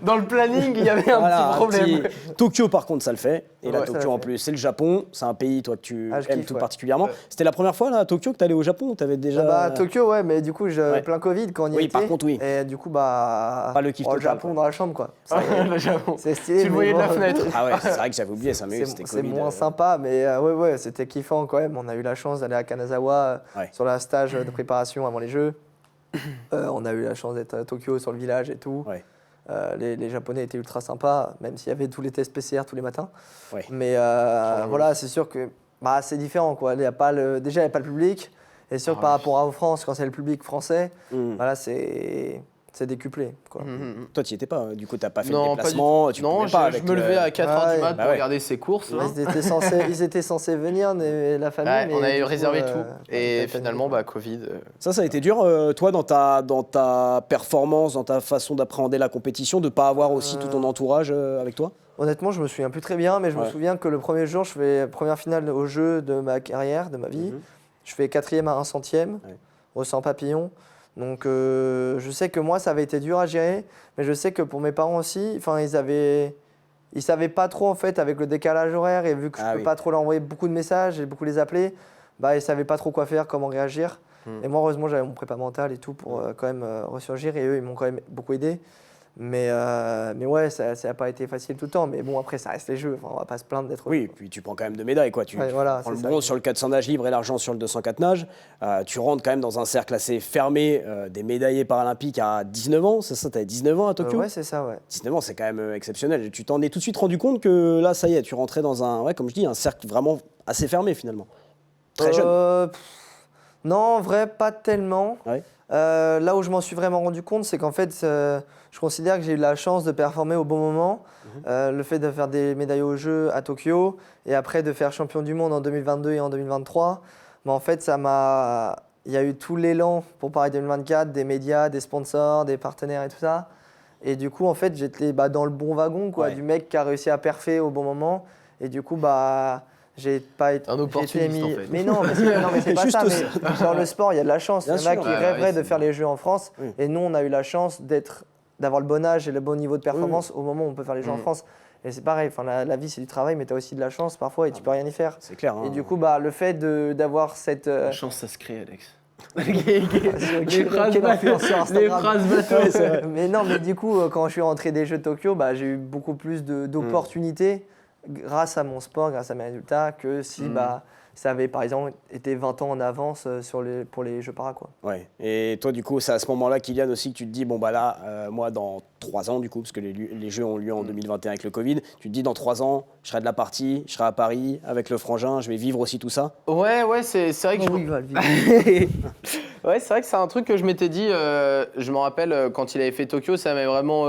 Dans le planning, il y avait un Voilà, petit problème. Tokyo, par contre, ça le fait. Et là, Ouais, ça Tokyo, le en fait. plus, c'est le Japon. C'est un pays, toi, que tu Ah, je aimes kiffe, tout ouais. particulièrement. Ouais. C'était la première fois, là, à Tokyo, que tu allais au Japon ou t'avais déjà... Bah, Tokyo, ouais, mais du coup, Ouais. plein Covid quand on y Oui, était. par contre, oui. Et du coup, bah. Pas le kiff au total, Japon, quoi. dans la chambre, quoi. Ça, Le Japon. c'est stylé. Tu le mais voyais de la bon, fenêtre. Ah ouais, c'est vrai que j'avais oublié ça, mais oui, c'était C'est Covid. moins sympa, mais ouais, c'était kiffant quand même. On a eu la chance d'aller à Kanazawa Ouais. sur la stage de préparation avant les Jeux. On a eu la chance d'être à Tokyo sur le village et tout. Ouais. Les Japonais étaient ultra sympas, même s'il y avait tous les tests PCR tous les matins. Ouais. Mais voilà, c'est sûr que bah, c'est différent, quoi. Il y a pas déjà, il n'y a pas le public. Et sûr que par rapport à en France, quand c'est le public français, Mm. voilà, c'est décuplé, quoi. Mhm. Toi, tu n'y étais pas, du coup, tu n'as pas fait Non, le pas déplacement. du Tu tout. Non, pouvais pas je avec me levais à 4h Ouais. du mat Bah pour ouais. regarder ses courses. hein. Ils étaient censés venir, la famille. Ouais, mais on avait du coup, réservé tout. Et peut-être finalement, annulé, bah, Covid. Ça a été dur, toi, dans ta performance, dans ta façon d'appréhender la compétition, de ne pas avoir aussi tout ton entourage avec toi? Honnêtement, je me souviens plus très bien, mais je me Ouais. souviens que le premier jour, je fais première finale au jeu de ma carrière, de ma vie. Mhm. Je fais 4e à 1 centième, Ouais. au 100 papillons. Donc je sais que moi, ça avait été dur à gérer, mais je sais que pour mes parents aussi, enfin, ils savaient pas trop en fait avec le décalage horaire et vu que je Ah peux oui. pas trop leur envoyer beaucoup de messages et beaucoup les appeler, bah ils savaient pas trop quoi faire, comment réagir. Et moi, heureusement, j'avais mon prépa mental et tout pour quand même ressurgir et eux, ils m'ont quand même beaucoup aidé. Mais ouais, ça n'a pas été facile tout le temps. Mais bon, après, ça reste les jeux. Enfin, on va pas se plaindre d'être. Oui, et puis tu prends quand même 2 médailles, quoi. Tu Ouais, voilà, prends le c'est ça. bronze sur le 400 nage libre et l'argent sur le 204 nage. Tu rentres quand même dans un cercle assez fermé des médaillés paralympiques à 19 ans. C'est ça, tu avais 19 ans à Tokyo? Ouais, c'est ça, ouais. 19 ans, c'est quand même exceptionnel. Tu t'en es tout de suite rendu compte que là, ça y est, tu rentrais dans un, ouais, comme je dis, un cercle vraiment assez fermé finalement. Très jeune. Non, en vrai, pas tellement. Ouais. Là où je m'en suis vraiment rendu compte, c'est qu'en fait, je considère que j'ai eu la chance de performer au bon moment. Le fait de faire des médailles aux Jeux à Tokyo et après de faire champion du monde en 2022 et en 2023, bah, en fait, il y a eu tout l'élan pour Paris 2024, des médias, des sponsors, des partenaires et tout ça. Et du coup, en fait, j'étais dans le bon wagon, quoi, Ouais. du mec qui a réussi à perfer au bon moment. Et du coup, j'ai pas été. Un j'ai été opportuniste, en fait. Mais non, mais c'est pas Juste ça. ça. Mais dans le sport, il y a de la chance. Il y Bien en a sûr. qui Ouais, rêveraient ouais, de c'est faire les Jeux en France. Oui. Et nous, on a eu la chance d'avoir le bon âge et le bon niveau de performance au moment où on peut faire les Jeux en France. Et c'est pareil, enfin, la vie, c'est du travail, mais tu as aussi de la chance parfois et tu peux rien y faire. C'est clair. Et du coup, le fait d'avoir cette. La chance, ça se crée, Alex. Quel phrases influenceur Les Instagram. phrases bateau. Mais non, mais du coup, quand je suis rentré des Jeux de Tokyo, j'ai eu beaucoup plus d'opportunités grâce à mon sport, grâce à mes résultats, que si ça avait par exemple été 20 ans en avance pour les Jeux para, quoi. Ouais. Et toi, du coup, c'est à ce moment-là, Kylian, aussi que tu te dis, bon, bah là, moi, dans 3 ans, du coup, parce que les Jeux ont lieu en 2021 avec le Covid, tu te dis, dans 3 ans, je serai de la partie, je serai à Paris avec le frangin, je vais vivre aussi tout ça. Ouais, c'est vrai que Oh oui, il va le vivre. Ouais, c'est vrai que c'est un truc que je m'étais dit, je me rappelle quand il avait fait Tokyo, ça m'avait vraiment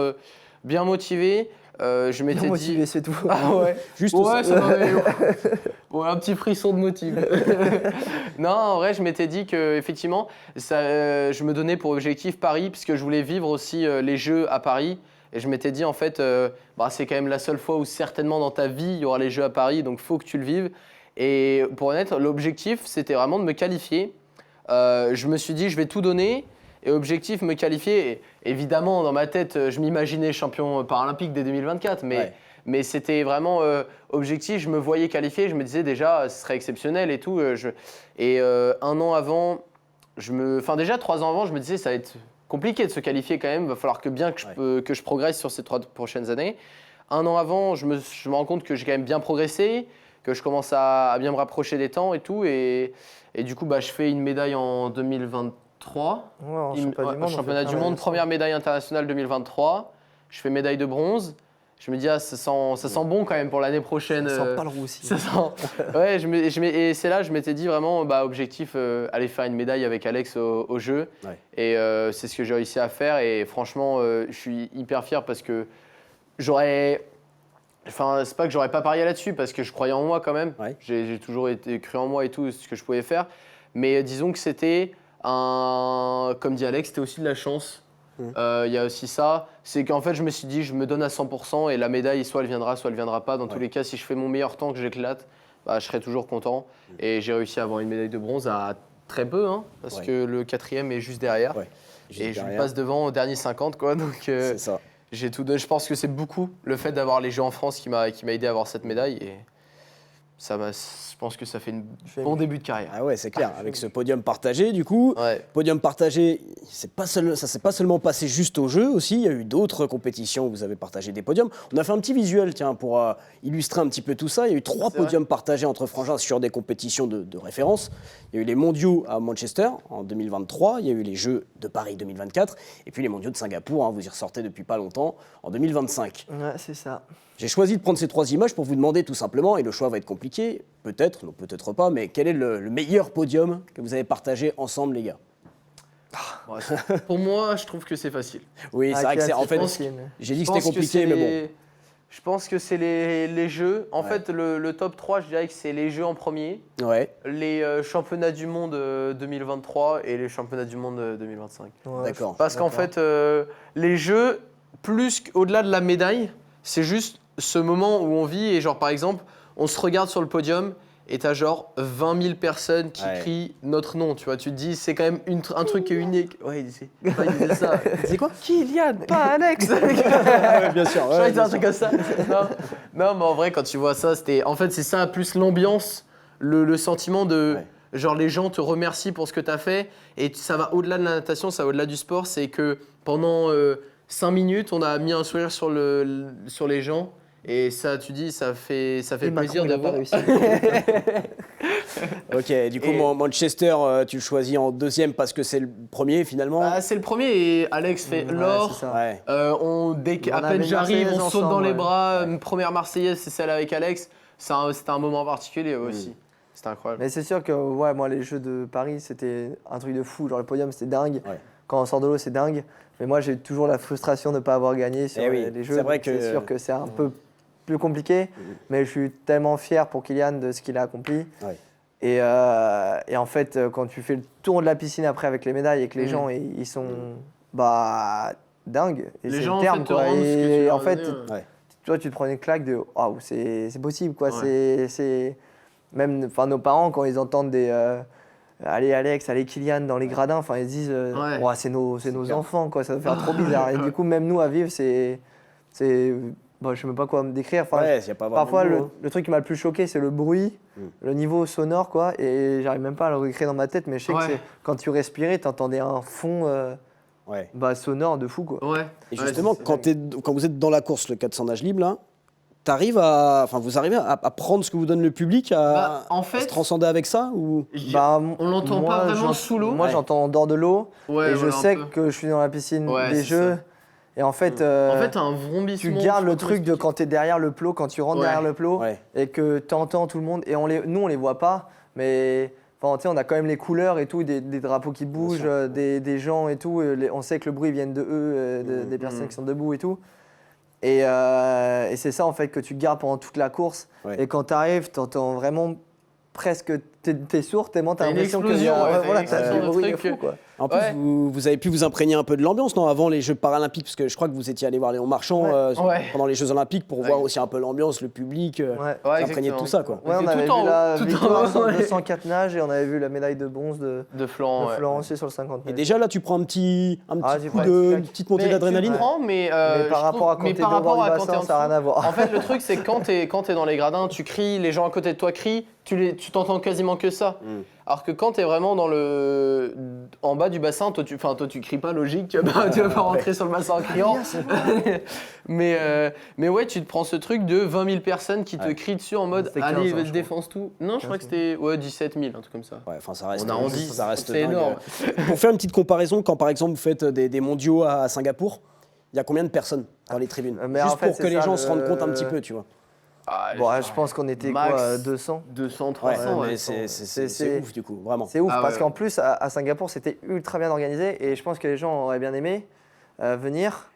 bien motivé. Je m'étais Bien dit. motivé, c'est tout. Ah ouais, Juste ouais, ça. ça m'avait. Ouais, un petit frisson de motif. Non, en vrai, je m'étais dit que effectivement, je me donnais pour objectif Paris, puisque je voulais vivre aussi les Jeux à Paris. Et je m'étais dit, en fait, c'est quand même la seule fois où certainement dans ta vie, il y aura les Jeux à Paris, donc faut que tu le vives. Et pour honnête, l'objectif, c'était vraiment de me qualifier. Je me suis dit, je vais tout donner. Et objectif, me qualifier. Et évidemment, dans ma tête, je m'imaginais champion paralympique dès 2024. Mais c'était vraiment objectif. Je me voyais qualifié. Je me disais déjà, ce serait exceptionnel et tout. Un an avant, déjà 3 ans avant, je me disais, ça va être compliqué de se qualifier quand même. Il va falloir que je progresse sur ces 3 prochaines années. 1 an avant, je me rends compte que j'ai quand même bien progressé, que je commence à bien me rapprocher des temps et tout. Et du coup, je fais une médaille en 2023. Ouais, en championnat du monde, on fait Première médaille internationale 2023. Je fais médaille de bronze. Je me dis, ça sent bon quand même pour l'année prochaine. Ça sent pas le roux aussi. Ça sent. Ouais, et c'est là, je m'étais dit vraiment, objectif, aller faire une médaille avec Alex au jeu. Ouais. Et c'est ce que j'ai réussi à faire. Et franchement, je suis hyper fier parce que c'est pas que j'aurais pas parié là-dessus parce que je croyais en moi quand même. Ouais. J'ai toujours cru en moi et tout, ce que je pouvais faire. Mais disons que c'était comme dit Alex, c'était aussi de la chance. Il y a aussi ça. C'est qu'en fait, je me suis dit, je me donne à 100% et la médaille, soit elle viendra pas. Dans tous les cas, si je fais mon meilleur temps, que j'éclate, bah, je serai toujours content. Et j'ai réussi à avoir une médaille de bronze à très peu, hein, parce que le 4e est juste derrière. Ouais, juste et je derrière. lui passe devant au dernier 50, quoi. Donc, C'est ça. j'ai tout donné. Je pense que c'est beaucoup le fait d'avoir les Jeux en France qui m'a aidé à avoir cette médaille. Et je pense que ça fait un bon début de carrière. Ah ouais, c'est clair. Avec ce podium partagé, du coup, Ouais. podium partagé, ça s'est pas seulement passé juste au jeu aussi. Il y a eu d'autres compétitions où vous avez partagé des podiums. On a fait un petit visuel, tiens, pour illustrer un petit peu tout ça. Il y a eu 3 C'est podiums partagés entre frangins sur des compétitions de référence. Il y a eu les mondiaux à Manchester en 2023. Il y a eu les Jeux de Paris 2024. Et puis les mondiaux de Singapour, hein, vous y ressortez depuis pas longtemps, en 2025. Ouais, c'est ça. J'ai choisi de prendre ces 3 images pour vous demander tout simplement, et le choix va être compliqué, peut-être, non peut-être pas, mais quel est le meilleur podium que vous avez partagé ensemble, les gars? Ouais, pour moi, je trouve que c'est facile. Oui, c'est vrai que c'est. En fait, j'ai dit que c'était compliqué, mais bon. Je pense que c'est les Jeux. En fait, le top 3, je dirais que c'est les Jeux en premier, Ouais, les championnats du monde 2023 et les championnats du monde 2025. Ouais, d'accord. Parce qu'en fait, les Jeux, plus qu'au-delà de la médaille, c'est juste ce moment où on vit et genre par exemple, on se regarde sur le podium et t'as genre 20 000 personnes qui crient notre nom, tu vois. Tu te dis, c'est quand même un truc qui est unique. Ouais, il disait ça. C'est quoi? Kylian, pas Alex. Ouais, bien sûr. Je crois que c'était un truc comme ça. Non, mais en vrai, quand tu vois ça, en fait, c'est ça, plus l'ambiance, le sentiment de. Ouais. Genre, les gens te remercient pour ce que tu as fait. Et ça va au-delà de la natation, ça va au-delà du sport. C'est que pendant 5 minutes, on a mis un sourire sur les gens. Et ça, tu dis, ça fait plaisir d'avoir réussi. Ok, du coup, Manchester, tu le choisis en 2e parce que c'est le premier finalement. Bah, c'est le premier et Alex fait l'or. Ouais. À peine j'arrive, on saute dans les bras. Une première Marseillaise, c'est celle avec Alex. C'était un moment particulier aussi. C'était incroyable. Mais c'est sûr que ouais, moi, les Jeux de Paris, c'était un truc de fou. Genre, le podium, c'était dingue. Ouais. Quand on sort de l'eau, c'est dingue. Mais moi, j'ai toujours la frustration de ne pas avoir gagné sur les Jeux. C'est vrai que c'est sûr que c'est un peu plus compliqué. Mais je suis tellement fier pour Kylian de ce qu'il a accompli. Ouais. Et en fait, quand tu fais le tour de la piscine après avec les médailles et que les gens, ils sont dingues. Et Les c'est gens le terme, te quoi. rendent ce que tu Et leur en fait, as donné, ouais. tu vois, tu te prends une claque de « Waouh, c'est possible, quoi. Ouais. C'est même nos parents, quand ils entendent des « Allez Alex, allez Kylian » dans les gradins, ils se disent « Ouah, c'est nos enfants, quoi. Ça va faire trop bizarre. » Et du coup, même nous, à vivre, c'est bon, je sais même pas quoi me décrire. Enfin, Ouais, y a pas parfois, vraiment de mots, le truc qui m'a le plus choqué, c'est le bruit, le niveau sonore, quoi. Et j'arrive même pas à le recréer dans ma tête, mais je sais que quand tu respirais, tu entendais un fond Ouais. sonore de fou, quoi. Ouais. Et justement, c'est quand vous êtes dans la course, le 400 nage libre, là, vous arrivez à prendre ce que vous donne le public, en à fait, se transcender avec ça ou... on l'entend pas vraiment sous l'eau. Moi, j'entends en dehors de l'eau. Ouais, Et je voilà, un sais peu. que je suis dans la piscine Ouais, des c'est Jeux. ça. Et en fait, En fait, t'as un vrombissement. tu gardes le truc de quand tu es derrière le plot, quand tu rentres derrière le plot, Ouais. et que tu entends tout le monde. Et nous, on les voit pas, mais enfin, on a quand même les couleurs et tout, des drapeaux qui bougent, des gens et tout. On sait que le bruit vient de eux, des personnes qui sont debout et tout. Et c'est ça, en fait, que tu gardes pendant toute la course. Ouais. Et quand tu arrives, tu entends vraiment presque... T'es sourd, tellement t'as T'as une l'impression que... explosion, voilà, t'as t'as une du bruit de explosion de fou, quoi. En plus, Ouais. vous avez pu vous imprégner un peu de l'ambiance, non, avant les Jeux paralympiques, parce que je crois que vous étiez allé voir Léon Marchand Ouais. pendant les Jeux olympiques pour voir aussi un peu l'ambiance, le public, Ouais. s'imprégner de tout ça, quoi. Ouais, on C'est avait tout en vu la haut, tout en victoire haut, de 104 nages et on avait vu la médaille de bronze de Florent. Florent aussi sur le 50 Et mètres. déjà là, tu prends un petit tu coup prends une petite montée d'adrénaline. Tu prends, mais par rapport à quand t'es devant le bassin, ça n'a rien à voir. En fait, le truc, c'est que quand t'es dans les gradins, tu cries, les gens à côté de toi crient, tu t'entends quasiment que ça. Alors que quand t'es vraiment en bas du bassin, toi tu cries pas, logique, tu vas pas rentrer sur le bassin en criant. mais ouais, tu te prends ce truc de 20 000 personnes qui te crient dessus en mode C'était allez, 15, je défonce tout. Non, je crois que c'était 17 000, un truc comme ça. Ouais, enfin ça reste. On arrondit, ça reste c'est dingue. énorme. Pour faire une petite comparaison, quand par exemple vous faites des mondiaux à Singapour, il y a combien de personnes dans les tribunes? Mais Juste en fait, pour que c'est les ça, gens se rendent compte un petit peu, tu vois. Bon, je pense qu'on était Max 200. 200, Ouais, 300. mais ouais. c'est ouf du coup, vraiment. C'est ouf Ah parce ouais. qu'en plus à Singapour c'était ultra bien organisé et je pense que les gens auraient bien aimé venir.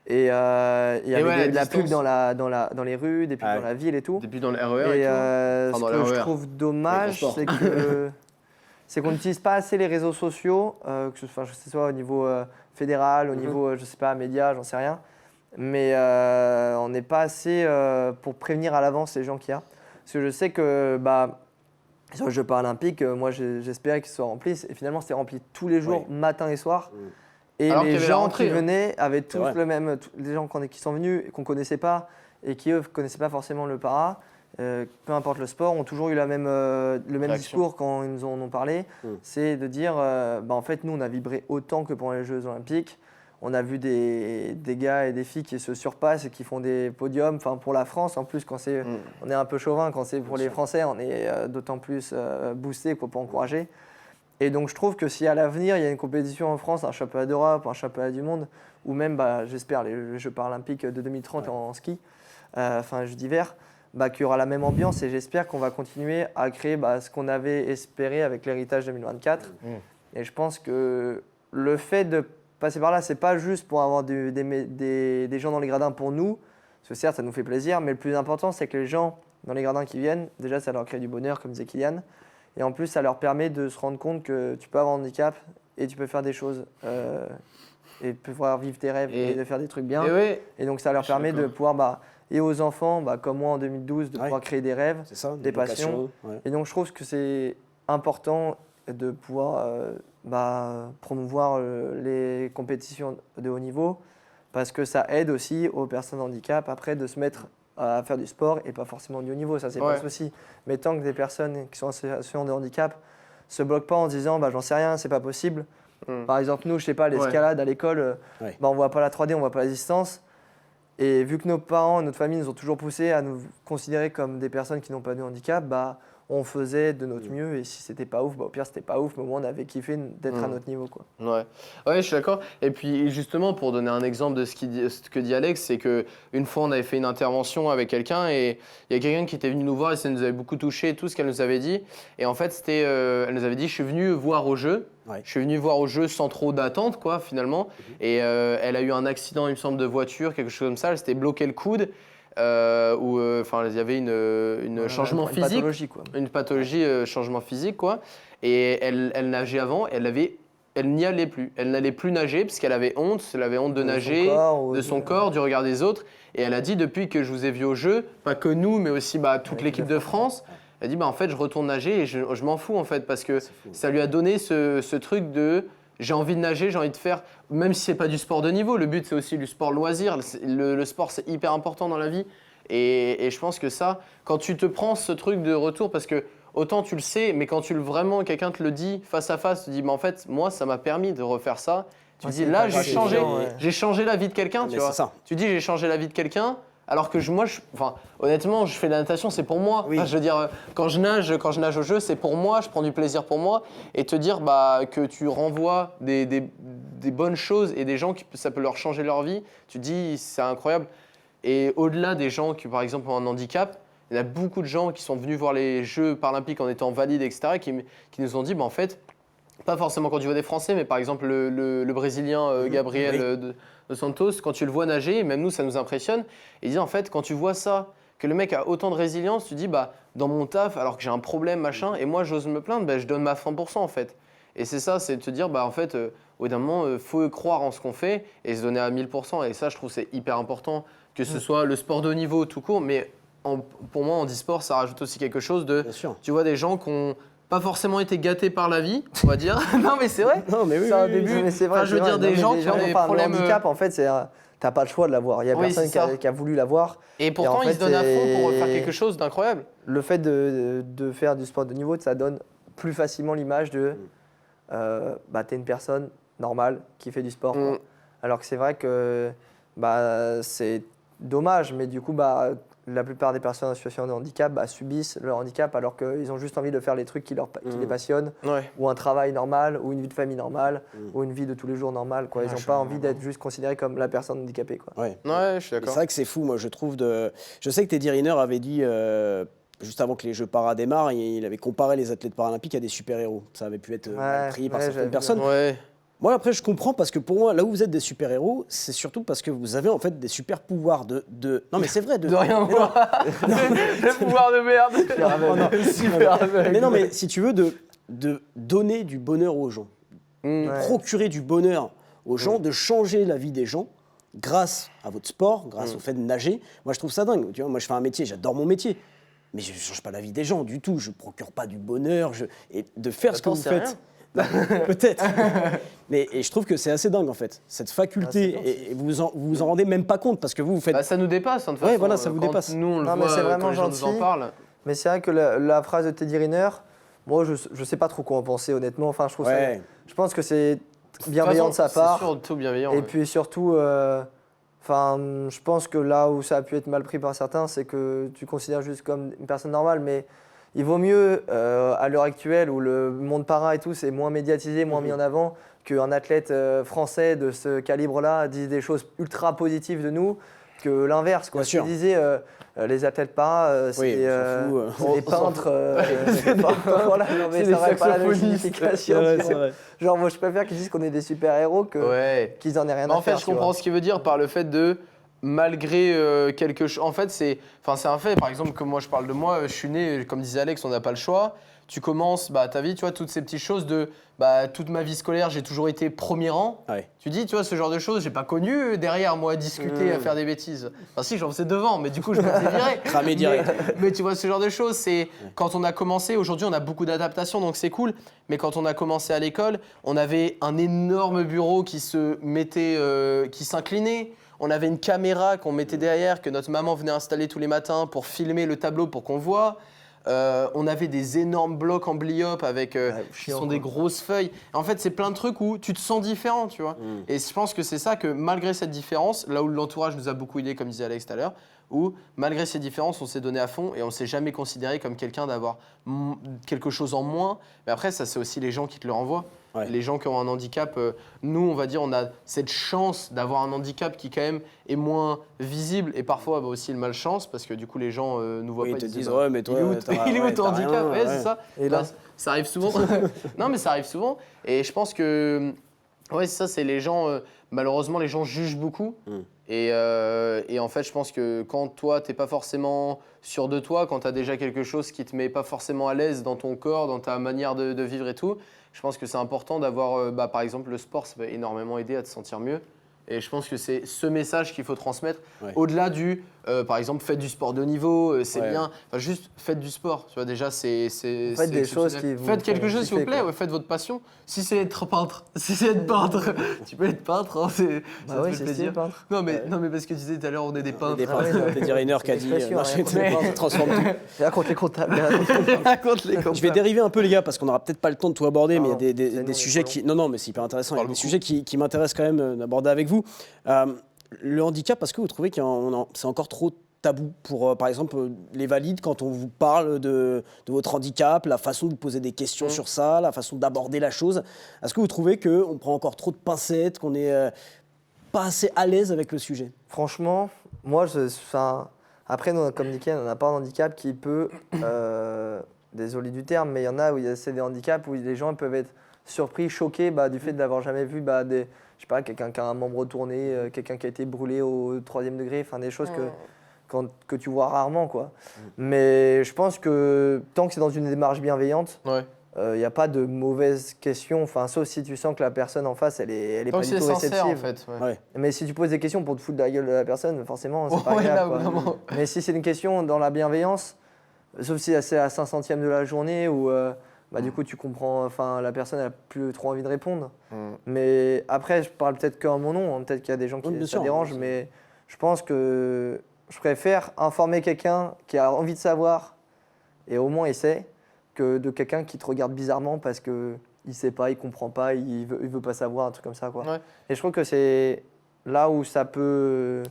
Et il y avait de la pub dans les rues, des pubs dans la ville et tout. Depuis dans le RER Et et tout. ce Enfin, dans que le je RER. trouve dommage, transports. c'est que c'est qu'on n'utilise pas assez les réseaux sociaux, que ce soit au niveau fédéral, au niveau, je sais pas, médias, j'en sais rien. Mais on n'est pas assez pour prévenir à l'avance les gens qu'il y a. Parce que je sais que sur les Jeux paralympiques, moi j'espérais qu'ils soient remplis. Et finalement, c'était rempli tous les jours, matin et soir. Et Alors les qu'il y avait la gens rentrée, qui venaient avaient tous vrai. le même. Les gens qui sont venus et qu'on ne connaissait pas et qui, eux, ne connaissaient pas forcément le para, peu importe le sport, ont toujours eu le même Réaction. discours quand ils nous en ont parlé. C'est de dire en fait, nous, on a vibré autant que pendant les Jeux Olympiques. On a vu des gars et des filles qui se surpassent et qui font des podiums. Enfin, pour la France, en plus, quand on est un peu chauvin, quand c'est pour les Français, on est d'autant plus boosté pour encourager. Et donc, je trouve que si à l'avenir, il y a une compétition en France, un championnat d'Europe, un championnat du monde, ou même, j'espère, les Jeux paralympiques de 2030 en ski, les Jeux d'hiver, qu'il y aura la même ambiance. Et j'espère qu'on va continuer à créer ce qu'on avait espéré avec l'héritage 2024. Et je pense que le fait de passer par là, c'est pas juste pour avoir des gens dans les gradins pour nous, parce que certes, ça nous fait plaisir, mais le plus important, c'est que les gens dans les gradins qui viennent, déjà, ça leur crée du bonheur, comme disait Kylian, et en plus, ça leur permet de se rendre compte que tu peux avoir un handicap et tu peux faire des choses et pouvoir vivre tes rêves et de faire des trucs bien. Et donc, ça leur permet de pouvoir, et aux enfants, comme moi en 2012, de pouvoir créer des rêves, des passions. Et donc, je trouve que c'est important de pouvoir promouvoir les compétitions de haut niveau parce que ça aide aussi aux personnes handicap après de se mettre à faire du sport et pas forcément du haut niveau, ça c'est pas le souci. Mais tant que des personnes qui sont en situation de handicap se bloquent pas en se disant j'en sais rien, c'est pas possible. Par exemple, nous, je sais pas, l'escalade à l'école, on voit pas la 3D, on voit pas la distance. Et vu que nos parents, notre famille nous ont toujours poussé à nous considérer comme des personnes qui n'ont pas de handicap, on faisait de notre mieux et si c'était pas ouf, au pire c'était pas ouf, mais au moins on avait kiffé d'être à notre niveau, quoi. Ouais, je suis d'accord. Et puis justement, pour donner un exemple de ce que dit Alex, c'est qu'une fois on avait fait une intervention avec quelqu'un et il y a quelqu'un qui était venu nous voir et ça nous avait beaucoup touché, tout ce qu'elle nous avait dit. Et en fait, elle nous avait dit, je suis venu voir au jeu. Je suis venu voir au jeu sans trop d'attente, quoi, finalement. Et elle a eu un accident, il me semble, de voiture, quelque chose comme ça. Elle s'était bloqué le coude. Il y avait une changement physique, pathologie, quoi. Une pathologie, changement physique, quoi. Et elle nageait avant, elle n'y allait plus. Elle n'allait plus nager parce qu'elle avait honte de nager, de son corps, du regard des autres. Et elle a dit, depuis que je vous ai vu au jeu, pas que nous, mais aussi toute l'équipe de France, elle a dit, en fait, je retourne nager et je m'en fous, en fait, parce que ça lui a donné ce truc de... J'ai envie de nager, j'ai envie de faire, même si c'est pas du sport de niveau, le but c'est aussi du sport loisir. Le sport c'est hyper important dans la vie. Et je pense que ça, quand tu te prends ce truc de retour, parce que autant tu le sais, mais quand vraiment quelqu'un te le dit face à face, tu te dis, en fait, moi ça m'a permis de refaire ça. Tu te dis, là j'ai changé la vie de quelqu'un, tu vois. Tu dis, j'ai changé la vie de quelqu'un. Alors que honnêtement, je fais de la natation, c'est pour moi. Je veux dire, quand je nage au jeu, c'est pour moi, je prends du plaisir pour moi. Et te dire que tu renvoies des bonnes choses et des gens ça peut leur changer leur vie, tu te dis, c'est incroyable. Et au-delà des gens qui, par exemple, ont un handicap, il y a beaucoup de gens qui sont venus voir les Jeux paralympiques en étant valides, etc., qui nous ont dit, en fait, pas forcément quand tu vois des Français, mais par exemple le Brésilien Gabriel de Santos, quand tu le vois nager, même nous ça nous impressionne, et il dit en fait quand tu vois ça, que le mec a autant de résilience, tu dis dans mon taf, alors que j'ai un problème machin, et moi j'ose me plaindre, je donne ma 100% en fait. Et c'est ça, c'est de te dire en fait au bout d'un moment faut croire en ce qu'on fait et se donner à 1000%, et ça je trouve c'est hyper important, que ce soit le sport de haut niveau tout court, mais pour moi en e-sport ça rajoute aussi quelque chose de, tu vois des gens qui ont pas forcément été gâtés par la vie, on va dire. Non, mais c'est vrai. Non, mais oui. C'est un début. Mais c'est vrai. Je veux dire, des gens qui ont des problèmes. Le handicap, en fait, t'as pas le choix de l'avoir. Il y a personne qui a voulu l'avoir. Et pourtant, ils se donnent à fond pour faire quelque chose d'incroyable. Le fait de faire du sport de niveau, ça donne plus facilement l'image de t'es une personne normale qui fait du sport. Quoi. Alors que c'est vrai que c'est dommage, mais du coup, la plupart des personnes en situation de handicap subissent leur handicap alors qu'ils ont juste envie de faire les trucs qui les passionnent, ou un travail normal, ou une vie de famille normale, ou une vie de tous les jours normale. Quoi. Ils n'ont pas envie d'être juste considérés comme la personne handicapée. Quoi. Je suis d'accord. C'est vrai que c'est fou, moi je trouve. Je sais que Teddy Riner avait dit, juste avant que les Jeux para démarrent, il avait comparé les athlètes paralympiques à des super-héros. Ça avait pu être pris par certaines personnes. Moi, après, je comprends parce que pour moi, là où vous êtes des super-héros, c'est surtout parce que vous avez en fait des super-pouvoirs de... Non, mais c'est vrai. De rien voir. Le pouvoir de merde. Mais non, mais si tu veux, de donner du bonheur aux gens, de Ouais. procurer du bonheur aux gens, de changer la vie des gens grâce à votre sport, grâce au fait de nager. Moi, je trouve ça dingue. Tu vois, moi, je fais un métier, j'adore mon métier. Mais je ne change pas la vie des gens du tout. Je ne procure pas du bonheur. Et de faire ce que Attends, vous c'est faites. Peut-être. Et je trouve que c'est assez dingue, en fait. Cette faculté. Ah, c'est et vous en rendez même pas compte parce que vous faites. Bah, ça nous dépasse, hein, de toute Ouais, façon. voilà, ça vous Quand dépasse. Nous, on le Non, mais voit c'est vraiment quand les gens nous en gentil. parlent. Mais c'est vrai que la phrase de Teddy Riner, moi, je sais pas trop quoi en penser, honnêtement. Enfin, je trouve ça. Je pense que c'est bienveillant de sa part. C'est surtout bienveillant. Et ouais. puis surtout, enfin, je pense que là où ça a pu être mal pris par certains, c'est que tu considères juste comme une personne normale, mais il vaut mieux, à l'heure actuelle, où le monde para et tout, c'est moins médiatisé, moins mis en avant, qu'un athlète français de ce calibre-là dise des choses ultra positives de nous, que l'inverse. Bien sûr. Tu disais, les athlètes para, c'est Oui, on s'en fout, des peintres. Voilà, non, mais C'est ça des va pas la même saxophonistes. signification. Ouais, tu c'est vois. vrai. Genre, moi, je préfère qu'ils disent qu'on est des super-héros que Ouais. qu'ils en aient rien Mais à en fait, faire. je tu vois. comprends ce qu'il veut dire par le fait de malgré quelque chose. En fait, c'est un fait. Par exemple, comme moi, je parle de moi, je suis né, comme disait Alex, on n'a pas le choix. Tu commences ta vie, tu vois, toutes ces petites choses de toute ma vie scolaire, j'ai toujours été premier rang. Ouais. Tu dis, tu vois, ce genre de choses, j'ai pas connu derrière moi à discuter, à faire des bêtises. Enfin, si, j'en faisais devant, mais du coup, je me faisais virer. Cramé direct. Mais tu vois, ce genre de choses, c'est quand on a commencé, aujourd'hui, on a beaucoup d'adaptations, donc c'est cool. Mais quand on a commencé à l'école, on avait un énorme bureau qui se mettait, qui s'inclinait. On avait une caméra qu'on mettait derrière, que notre maman venait installer tous les matins pour filmer le tableau pour qu'on voit. On avait des énormes blocs en blyop avec qui chiant, sont des quoi. grosses feuilles. En fait, c'est plein de trucs où tu te sens différent, tu vois. Et je pense que c'est ça que malgré cette différence, là où l'entourage nous a beaucoup aidé, comme disait Alex tout à l'heure, où malgré ces différences, on s'est donné à fond et on s'est jamais considéré comme quelqu'un d'avoir quelque chose en moins. Mais après, ça, c'est aussi les gens qui te le renvoient. Ouais. Les gens qui ont un handicap, nous, on va dire, on a cette chance d'avoir un handicap qui, quand même, est moins visible et parfois aussi le malchance parce que du coup, les gens nous voient Oui, pas. ils te se disent, bah, ouais, mais toi, il est où, t'as- il est où ouais, ton t'as handicap? rien, Ouais, ouais. c'est ça. Et là Ça arrive souvent. Non, mais ça arrive souvent. Et je pense que, ouais, c'est ça, c'est les gens, malheureusement, les gens jugent beaucoup. Et en fait, je pense que quand toi, t'es pas forcément sûr de toi, quand tu as déjà quelque chose qui te met pas forcément à l'aise dans ton corps, dans ta manière de vivre et tout, je pense que c'est important d'avoir, par exemple, le sport, ça va énormément aider à te sentir mieux. Et je pense que c'est ce message qu'il faut transmettre, Ouais. au-delà du, par exemple, faites du sport de haut niveau, c'est Ouais. bien. Enfin, juste faites du sport. Tu vois, déjà, c'est Faites des choses exceptionnel. qui vous Faites quelque font chose, s'il vous kiffer, plaît. quoi. Ouais, faites votre passion. Si c'est être peintre, tu peux être peintre. Hein, ça Bah te oui, fait c'est plaisir. stylé, peintre. Non mais parce que tu disais tout à l'heure, on est des peintres. Des Ah ouais, peintres, Teddy Riner qui a dit, L'expression, marcher, ouais. transforme tout. Et raconte les comptables. Raconte les Je vais dériver un peu, les gars, parce qu'on n'aura peut-être pas le temps de tout aborder, mais il y a Pardon, des c'est long, sujets trop qui. Non, non, mais c'est hyper intéressant. Il y a Parle des beaucoup. sujets qui m'intéressent quand même d'aborder avec vous. Le handicap, parce que vous trouvez que c'est encore trop tabou pour, par exemple, les valides, quand on vous parle de votre handicap, la façon de vous poser des questions sur ça, la façon d'aborder la chose. Est-ce que vous trouvez qu'on prend encore trop de pincettes, qu'on n'est pas assez à l'aise avec le sujet? Franchement, moi, après, nous, comme Nicky, on n'a pas un handicap qui peut, désolé du terme, mais il y en a où c'est des handicaps où les gens peuvent être surpris, choqués du fait d'avoir jamais vu je sais pas, quelqu'un qui a un membre retourné, quelqu'un qui a été brûlé au 3e degré, enfin des choses que tu vois rarement, quoi. Mais je pense que tant que c'est dans une démarche bienveillante, Ouais. il n'y a pas de mauvaises questions, enfin, sauf si tu sens que la personne en face, elle est Tant pas que du c'est tout sincère réceptive. en fait. Ouais. Ouais. Mais si tu poses des questions pour te foutre de la gueule de la personne, forcément, c'est pas Ouais, là, agréable, quoi. vraiment. Mais si c'est une question dans la bienveillance, sauf si c'est à 500e de la journée où du coup tu comprends, enfin la personne n'a plus trop envie de répondre. Mais après, je parle peut-être qu'en mon nom, hein, peut-être qu'il y a des gens qui Oui, bien ça sûr, dérange, bien sûr. mais je pense que je préfère informer quelqu'un qui a envie de savoir et au moins essaie que de quelqu'un qui te regarde bizarrement parce que il sait pas, il comprend pas, il veut pas savoir, un truc comme ça, quoi. Ouais. Et je trouve que c'est là où ça peut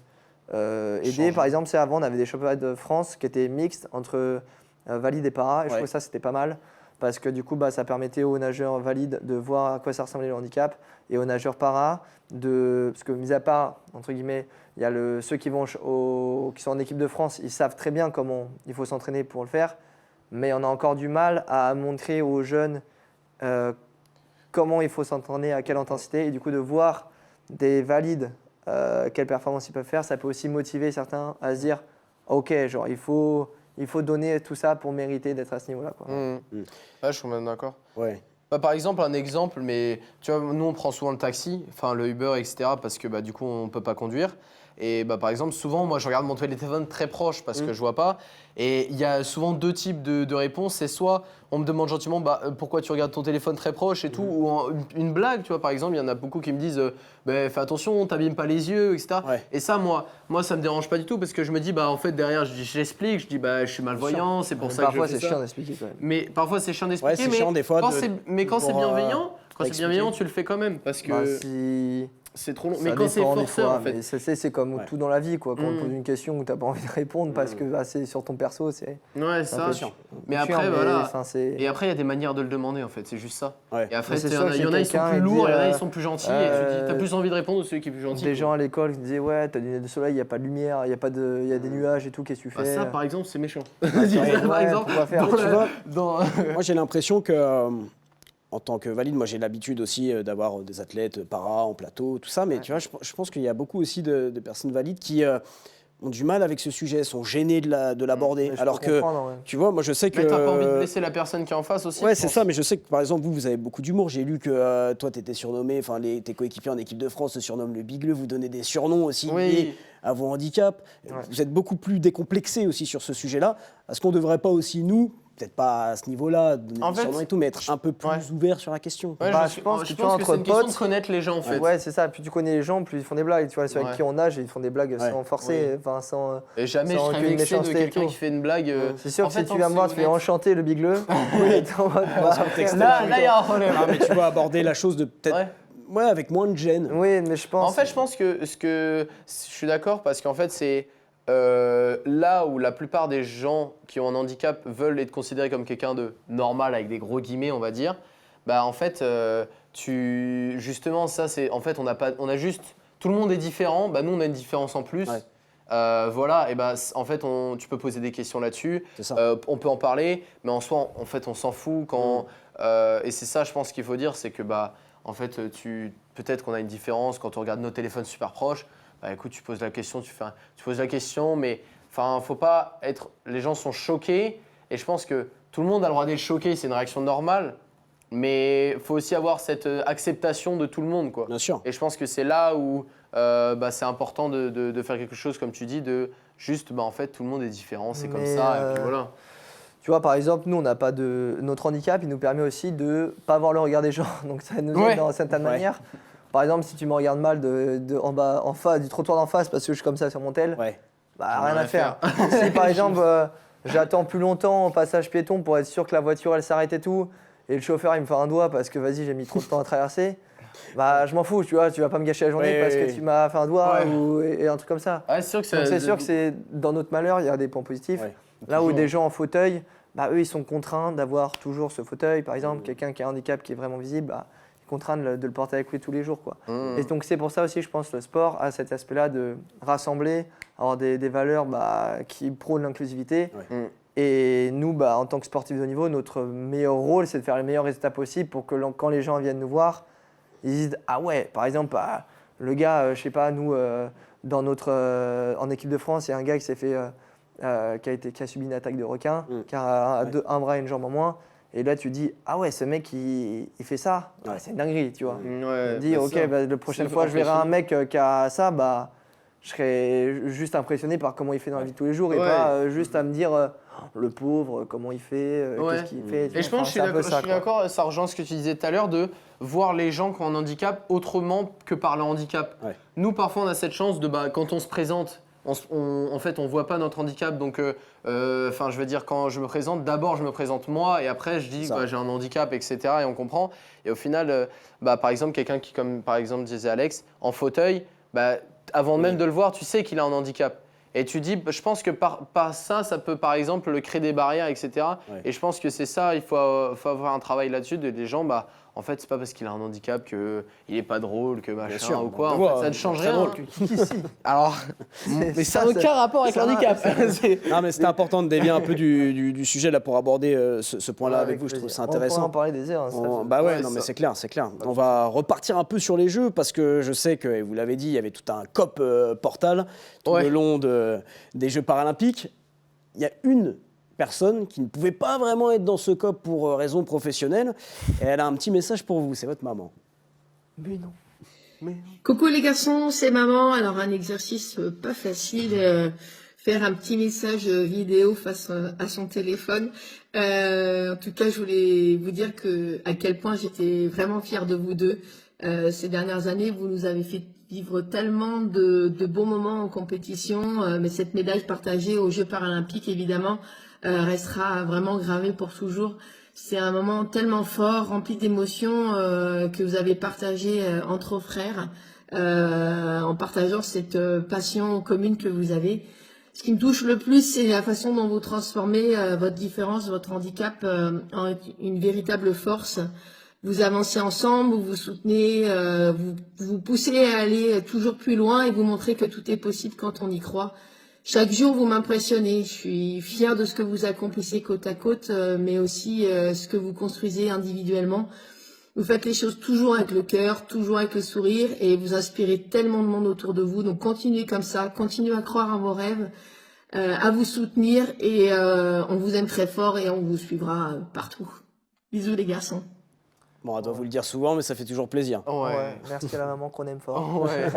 aider. Changer. Par exemple, c'est avant, on avait des championnats de France qui étaient mixtes entre valides et para. Et je Ouais. trouve que ça, c'était pas mal. Parce que du coup, ça permettait aux nageurs valides de voir à quoi ça ressemblait le handicap. Et aux nageurs para, parce que mis à part, entre guillemets, il y a ceux qui sont en équipe de France, ils savent très bien comment il faut s'entraîner pour le faire. Mais on a encore du mal à montrer aux jeunes comment il faut s'entraîner, à quelle intensité. Et du coup, de voir des valides, quelle performance ils peuvent faire, ça peut aussi motiver certains à se dire ok, genre il faut il faut donner tout ça pour mériter d'être à ce niveau-là, quoi. Ouais, je suis même d'accord. Ouais. Bah, par exemple, un exemple, mais tu vois, nous on prend souvent le taxi, enfin le Uber, etc. parce que bah, du coup on peut pas conduire. Et bah, par exemple, souvent, moi je regarde mon téléphone très proche parce que je vois pas. Et il y a souvent deux types de réponses. C'est soit on me demande gentiment bah, pourquoi tu regardes ton téléphone très proche et tout, ou une blague, tu vois. Par exemple, il y en a beaucoup qui me disent bah, fais attention, t'abîmes pas les yeux, etc. Ouais. Et ça, moi, ça me dérange pas du tout parce que je me dis bah en fait derrière, j'explique, je dis bah je suis malvoyant, c'est pour Mais ça que parfois, je fais c'est ça. chiant d'expliquer quand même. Mais parfois c'est chiant Ouais, d'expliquer, c'est mais chiant des fois. quand de- quand c'est pour, bienveillant, expliquer. tu le fais quand même parce que Bah, si... c'est trop long. Ça Mais quand c'est dépend des forceur fois, en fait. mais c'est comme Ouais. tout dans la vie, quoi. Quand on te Mm. pose une question où t'as pas envie de répondre parce que bah, c'est sur ton perso, c'est Ouais, un ça. peu chiant. Mais Chiant, après voilà. enfin, c'est... Et après il y a des manières de le demander en fait, c'est juste ça. Ouais. Et après Mais c'est il y sûr en a, que il y en si a, ils sont quelqu'un, plus il lourds, dit, il y en a ils sont plus gentils et tu dis t'as euh, plus envie de répondre à celui qui est plus gentil. Des quoi. gens à l'école qui disaient ouais, t'as des lunettes de soleil, il n'y a pas de lumière, il y a des nuages et tout, qu'est-ce que tu Bah, fais? ça par exemple c'est méchant. Ouais, par exemple, pourquoi faire? dans Tu la- vois, dans- moi j'ai l'impression que en tant que valide, moi j'ai l'habitude aussi d'avoir des athlètes para en plateau, tout ça, mais tu vois, je pense qu'il y a beaucoup aussi de personnes valides qui ont du mal avec ce sujet, sont gênées de l'aborder. Mais je Alors peux que, comprendre, ouais. tu vois, moi je sais que... Mais t'as pas envie de blesser la personne qui est en face aussi. Ouais, je c'est pense. ça, mais je sais que par exemple, vous avez beaucoup d'humour. J'ai lu que toi, tu étais surnommé, enfin, tes coéquipiers en équipe de France se surnomment le Bigleux, vous donnez des surnoms aussi Oui. liés à vos handicaps. Ouais. Vous êtes beaucoup plus décomplexé aussi sur ce sujet-là. Est-ce qu'on ne devrait pas aussi, nous, peut-être pas à ce niveau-là, donner En des fait, surnoms et tout, mais être un peu plus ouais. ouvert sur la question? Ouais, Bah, je pense que tu vois, c'est entre une question de potes- connaître les gens en fait. Ouais, c'est ça. Plus tu connais les gens, plus ils font des blagues. Tu vois, ceux avec Ouais. qui on nage, ils font des blagues Ouais. sans forcer, Oui. enfin sans. Et jamais je Sans serais aucune vexé de méchanceté et quelqu'un tout. qui fait une blague. C'est sûr en que fait, si tu tant viens que me voir, c'est tu fais honnête. enchanter le bigleux. T'es en mode, Dans un contexte Là, il y a un problème. Ah, mais tu vois aborder la chose de peut-être... Ouais. Ouais, avec moins de gêne. Oui, mais je pense. En fait, je pense que je suis d'accord parce qu'en fait, c'est là où la plupart des gens qui ont un handicap veulent être considérés comme quelqu'un de normal avec des gros guillemets, on va dire. Bah en fait, justement, ça c'est en fait on a juste tout le monde est différent. Bah nous on a une différence en plus. Ouais. Voilà, et bah en fait tu peux poser des questions là-dessus. C'est ça. On peut en parler, mais en soi en fait on s'en fout quand. Et c'est ça, je pense qu'il faut dire, c'est que bah en fait peut-être qu'on a une différence quand on regarde nos téléphones super proches. Bah écoute, tu poses la question, tu poses la question, mais enfin faut pas être. Les gens sont choqués et je pense que tout le monde a le droit d'être choqué, c'est une réaction normale. Mais il faut aussi avoir cette acceptation de tout le monde, quoi. Bien sûr. Et je pense que c'est là où bah, c'est important de faire quelque chose, comme tu dis, de juste, bah, en fait, tout le monde est différent, c'est comme Mais, ça, et puis voilà. Tu vois, par exemple, nous, on n'a pas de. Notre handicap, il nous permet aussi de pas voir le regard des gens. Donc, ça nous Ouais. aide dans certaines Ouais. manières. Par exemple, si tu me regardes mal en bas, en face, du trottoir d'en face parce que je suis comme ça sur mon tel, Ouais. bah, rien à faire. Si par exemple, j'attends plus longtemps au passage piéton pour être sûr que la voiture elle s'arrête et tout, et le chauffeur il me fait un doigt parce que vas-y, j'ai mis trop de temps à traverser, bah je m'en fous, tu vois, tu vas pas me gâcher la journée Ouais, parce ouais, que ouais. tu m'as fait un doigt Ouais. et un truc comme ça. Ouais, c'est sûr que Donc c'est sûr que c'est dans notre malheur, il y a des points positifs. Ouais. Là où Toujours. des gens en fauteuil, bah, eux, ils sont contraints d'avoir toujours ce fauteuil. Par exemple, quelqu'un qui a un handicap qui est vraiment visible, bah, il est contraint de le porter avec lui tous les jours, quoi. Mmh. Et donc, c'est pour ça aussi, je pense, le sport a cet aspect-là de rassembler, avoir des valeurs bah, qui prônent l'inclusivité. Ouais. Mmh. Et nous, bah, en tant que sportifs de haut niveau, notre meilleur rôle, c'est de faire les meilleurs résultats possibles pour que quand les gens viennent nous voir, ils disent « Ah ouais, par exemple, bah, le gars, je sais pas, nous, dans en équipe de France, il y a un gars qui s'est fait... qui a subi une attaque de requin, qui a un bras et une jambe en moins. Et là, tu dis, ah ouais, ce mec, il fait ça. Ouais. C'est une dinguerie, tu vois. Ouais, Tu dis, bah, ok, ça. bah, la prochaine C'est fois, je verrai un impressionnant. mec qui a ça, bah, je serais juste impressionné par comment il fait dans la vie de tous les jours et Ouais. pas juste à me dire, le pauvre, comment il fait, Ouais. qu'est-ce qu'il fait. tu Et vois. je pense Enfin, que c'est un peu je ça, suis quoi. d'accord, ça rejoint ce que tu disais tout à l'heure, de voir les gens qui ont un handicap autrement que par le handicap. Ouais. Nous, parfois, on a cette chance de, bah, quand on se présente, en fait, on voit pas notre handicap. Donc, enfin, je veux dire, quand je me présente, d'abord, je me présente moi et après, je dis Ça. bah, j'ai un handicap, etc. Et on comprend. Et au final, bah, par exemple, quelqu'un qui, comme par exemple disait Alex, en fauteuil, bah, avant même de le voir, tu sais qu'il a un handicap. Et tu dis, je pense que par ça, ça peut par exemple créer des barrières, etc. Ouais. Et je pense que c'est ça, il faut avoir un travail là-dessus des gens, bah, en fait, c'est pas parce qu'il a un handicap qu'il est pas drôle, que machin sûr, ou quoi. on En voit, fait, ça ne change très rien. drôle. Alors, mais ça n'a aucun rapport avec le ça- handicap. C'est- Non, mais c'était important de dévier un peu du sujet là pour aborder ce point-là Ouais, avec vous. Je trouve plaisir. ça On pourrait intéressant. en parler des heures. hein, Bah ouais, Ouais, non, mais ça. c'est clair, c'est clair. On va repartir un peu sur les jeux parce que je sais que, et vous l'avez dit, il y avait tout un COP Portal tout Ouais. le long des Jeux paralympiques. il y a une personne qui ne pouvait pas vraiment être dans ce COP pour raison professionnelle, et elle a un petit message pour vous, c'est votre maman. Mais non. Coucou les garçons, c'est maman. Alors un exercice pas facile, faire un petit message vidéo face à son téléphone. En tout cas, je voulais vous dire à quel point j'étais vraiment fière de vous deux. Ces dernières années, vous nous avez fait vivre tellement de bons moments en compétition, mais cette médaille partagée aux Jeux paralympiques, évidemment, restera vraiment gravée pour toujours. C'est un moment tellement fort, rempli d'émotions que vous avez partagé entre frères, en partageant cette passion commune que vous avez. Ce qui me touche le plus, c'est la façon dont vous transformez votre différence, votre handicap en une véritable force. Vous avancez ensemble, vous vous soutenez, vous poussez à aller toujours plus loin et vous montrez que tout est possible quand on y croit. Chaque jour, vous m'impressionnez. Je suis fière de ce que vous accomplissez côte à côte, mais aussi ce que vous construisez individuellement. Vous faites les choses toujours avec le cœur, toujours avec le sourire, et vous inspirez tellement de monde autour de vous. Donc continuez comme ça, continuez à croire en vos rêves, à vous soutenir, et on vous aime très fort et on vous suivra partout. Bisous les garçons. Bon, elle doit vous le dire souvent, mais ça fait toujours plaisir. Ouais. Merci à la maman qu'on aime fort. Ouais.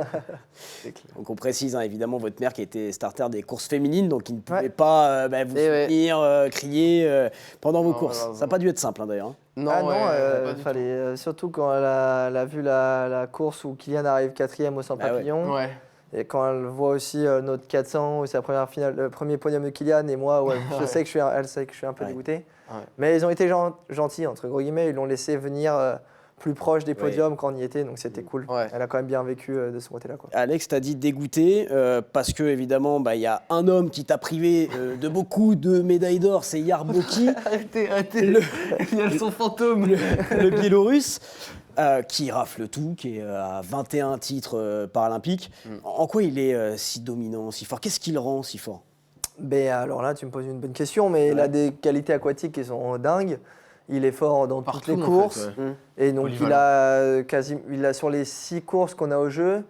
C'est clair. Donc on précise, hein, évidemment, votre mère qui était starter des courses féminines, donc qui ne pouvait pas vous Et soutenir, crier pendant vos courses. non, Ça n'a pas dû être simple, hein, d'ailleurs. Non, Ah non, pas du fallait, surtout quand elle a vu la course où Kylian arrive 4e au 100 Bah ouais. papillons. tout. Ouais. Et quand elle voit aussi notre 400, où c'est la première finale, le premier podium de Kylian, et moi, je sais que elle sait que je suis un peu Ouais. dégoûté. Ouais. Mais ils ont été gentils, entre gros guillemets, ils l'ont laissé venir plus proche des podiums quand on y était, donc c'était cool. Ouais. Elle a quand même bien vécu de ce côté-là, quoi. Alex, t'as dit dégoûté parce que évidemment, il y a un homme qui t'a privé de beaucoup de médailles d'or, c'est Yarboki, Arrêtez. Le- Il y a son fantôme. le Biélorusse, qui rafle tout, qui est à 21 titres paralympiques. En quoi il est si dominant, si fort? Qu'est-ce qui le rend si fort? Ben, alors là, tu me poses une bonne question, mais il a des qualités aquatiques qui sont dingues. Il est fort dans toutes les en courses. fait, ouais. Et donc, il a sur les 6 courses qu'on a au jeu,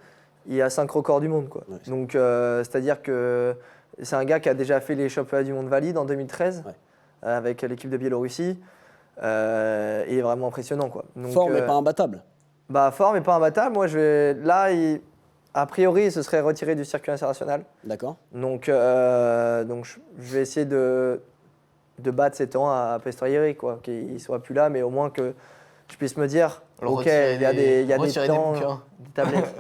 il a 5 records du monde, quoi. Ouais. Donc, c'est-à-dire que c'est un gars qui a déjà fait les championnats du monde valide en 2013 Ouais. avec l'équipe de Biélorussie. Il est vraiment impressionnant, quoi. Donc, Fort, mais pas imbattable. bah, fort, mais pas imbattable. Moi, a priori, il se serait retiré du circuit international. D'accord. Donc je vais essayer de battre ses temps à Pestorieri, quoi, qu'il soit plus là, mais au moins que je puisse me dire, Alors, ok, il y a des retirer temps, bouquins. des tablettes.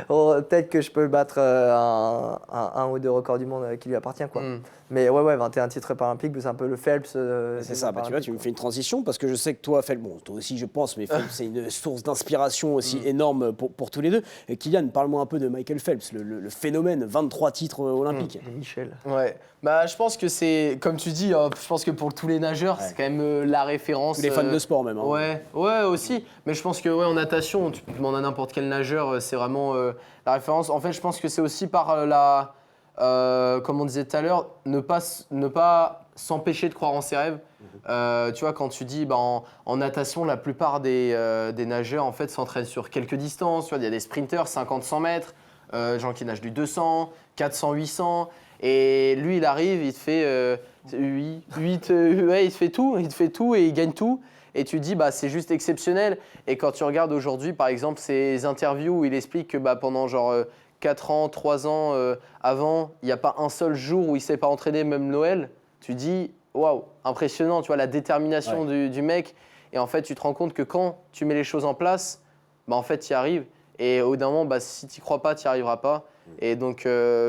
Oh, peut-être que je peux battre un ou deux records du monde qui lui appartient, quoi. Mm. Mais ouais, 21 titres paralympiques, c'est un peu le Phelps. C'est ça, tu vois, tu me fais une transition parce que je sais que toi, Phelps, bon, toi aussi je pense, mais Phelps, c'est une source d'inspiration aussi énorme pour tous les deux. Et Kylian, parle-moi un peu de Michael Phelps, le phénomène, 23 titres olympiques. Michel. Ouais. Bah, je pense que c'est, comme tu dis, je pense que pour tous les nageurs, c'est quand même la référence. Tous les fans de sport même. Hein. Ouais, aussi. Mais je pense que en natation, tu peux demander à n'importe quel nageur, c'est vraiment la référence. En fait, je pense que c'est aussi par comme on disait tout à l'heure, ne pas s'empêcher de croire en ses rêves. Tu vois, quand tu dis en natation, la plupart des nageurs en fait s'entraînent sur quelques distances. Tu vois, il y a des sprinters 50-100 mètres, gens qui nagent du 200, 400, 800. Et lui, il arrive, il te fait il te fait tout et il gagne tout. Et tu te dis, c'est juste exceptionnel. Et quand tu regardes aujourd'hui, par exemple, ces interviews où il explique que pendant genre 4 ans, 3 ans avant, il n'y a pas un seul jour où il ne s'est pas entraîné, même Noël, tu dis, waouh, impressionnant, tu vois, la détermination du mec. Et en fait, tu te rends compte que quand tu mets les choses en place, en fait, tu y arrives. Et au bout d'un moment, si tu n'y crois pas, tu n'y arriveras pas. Et donc,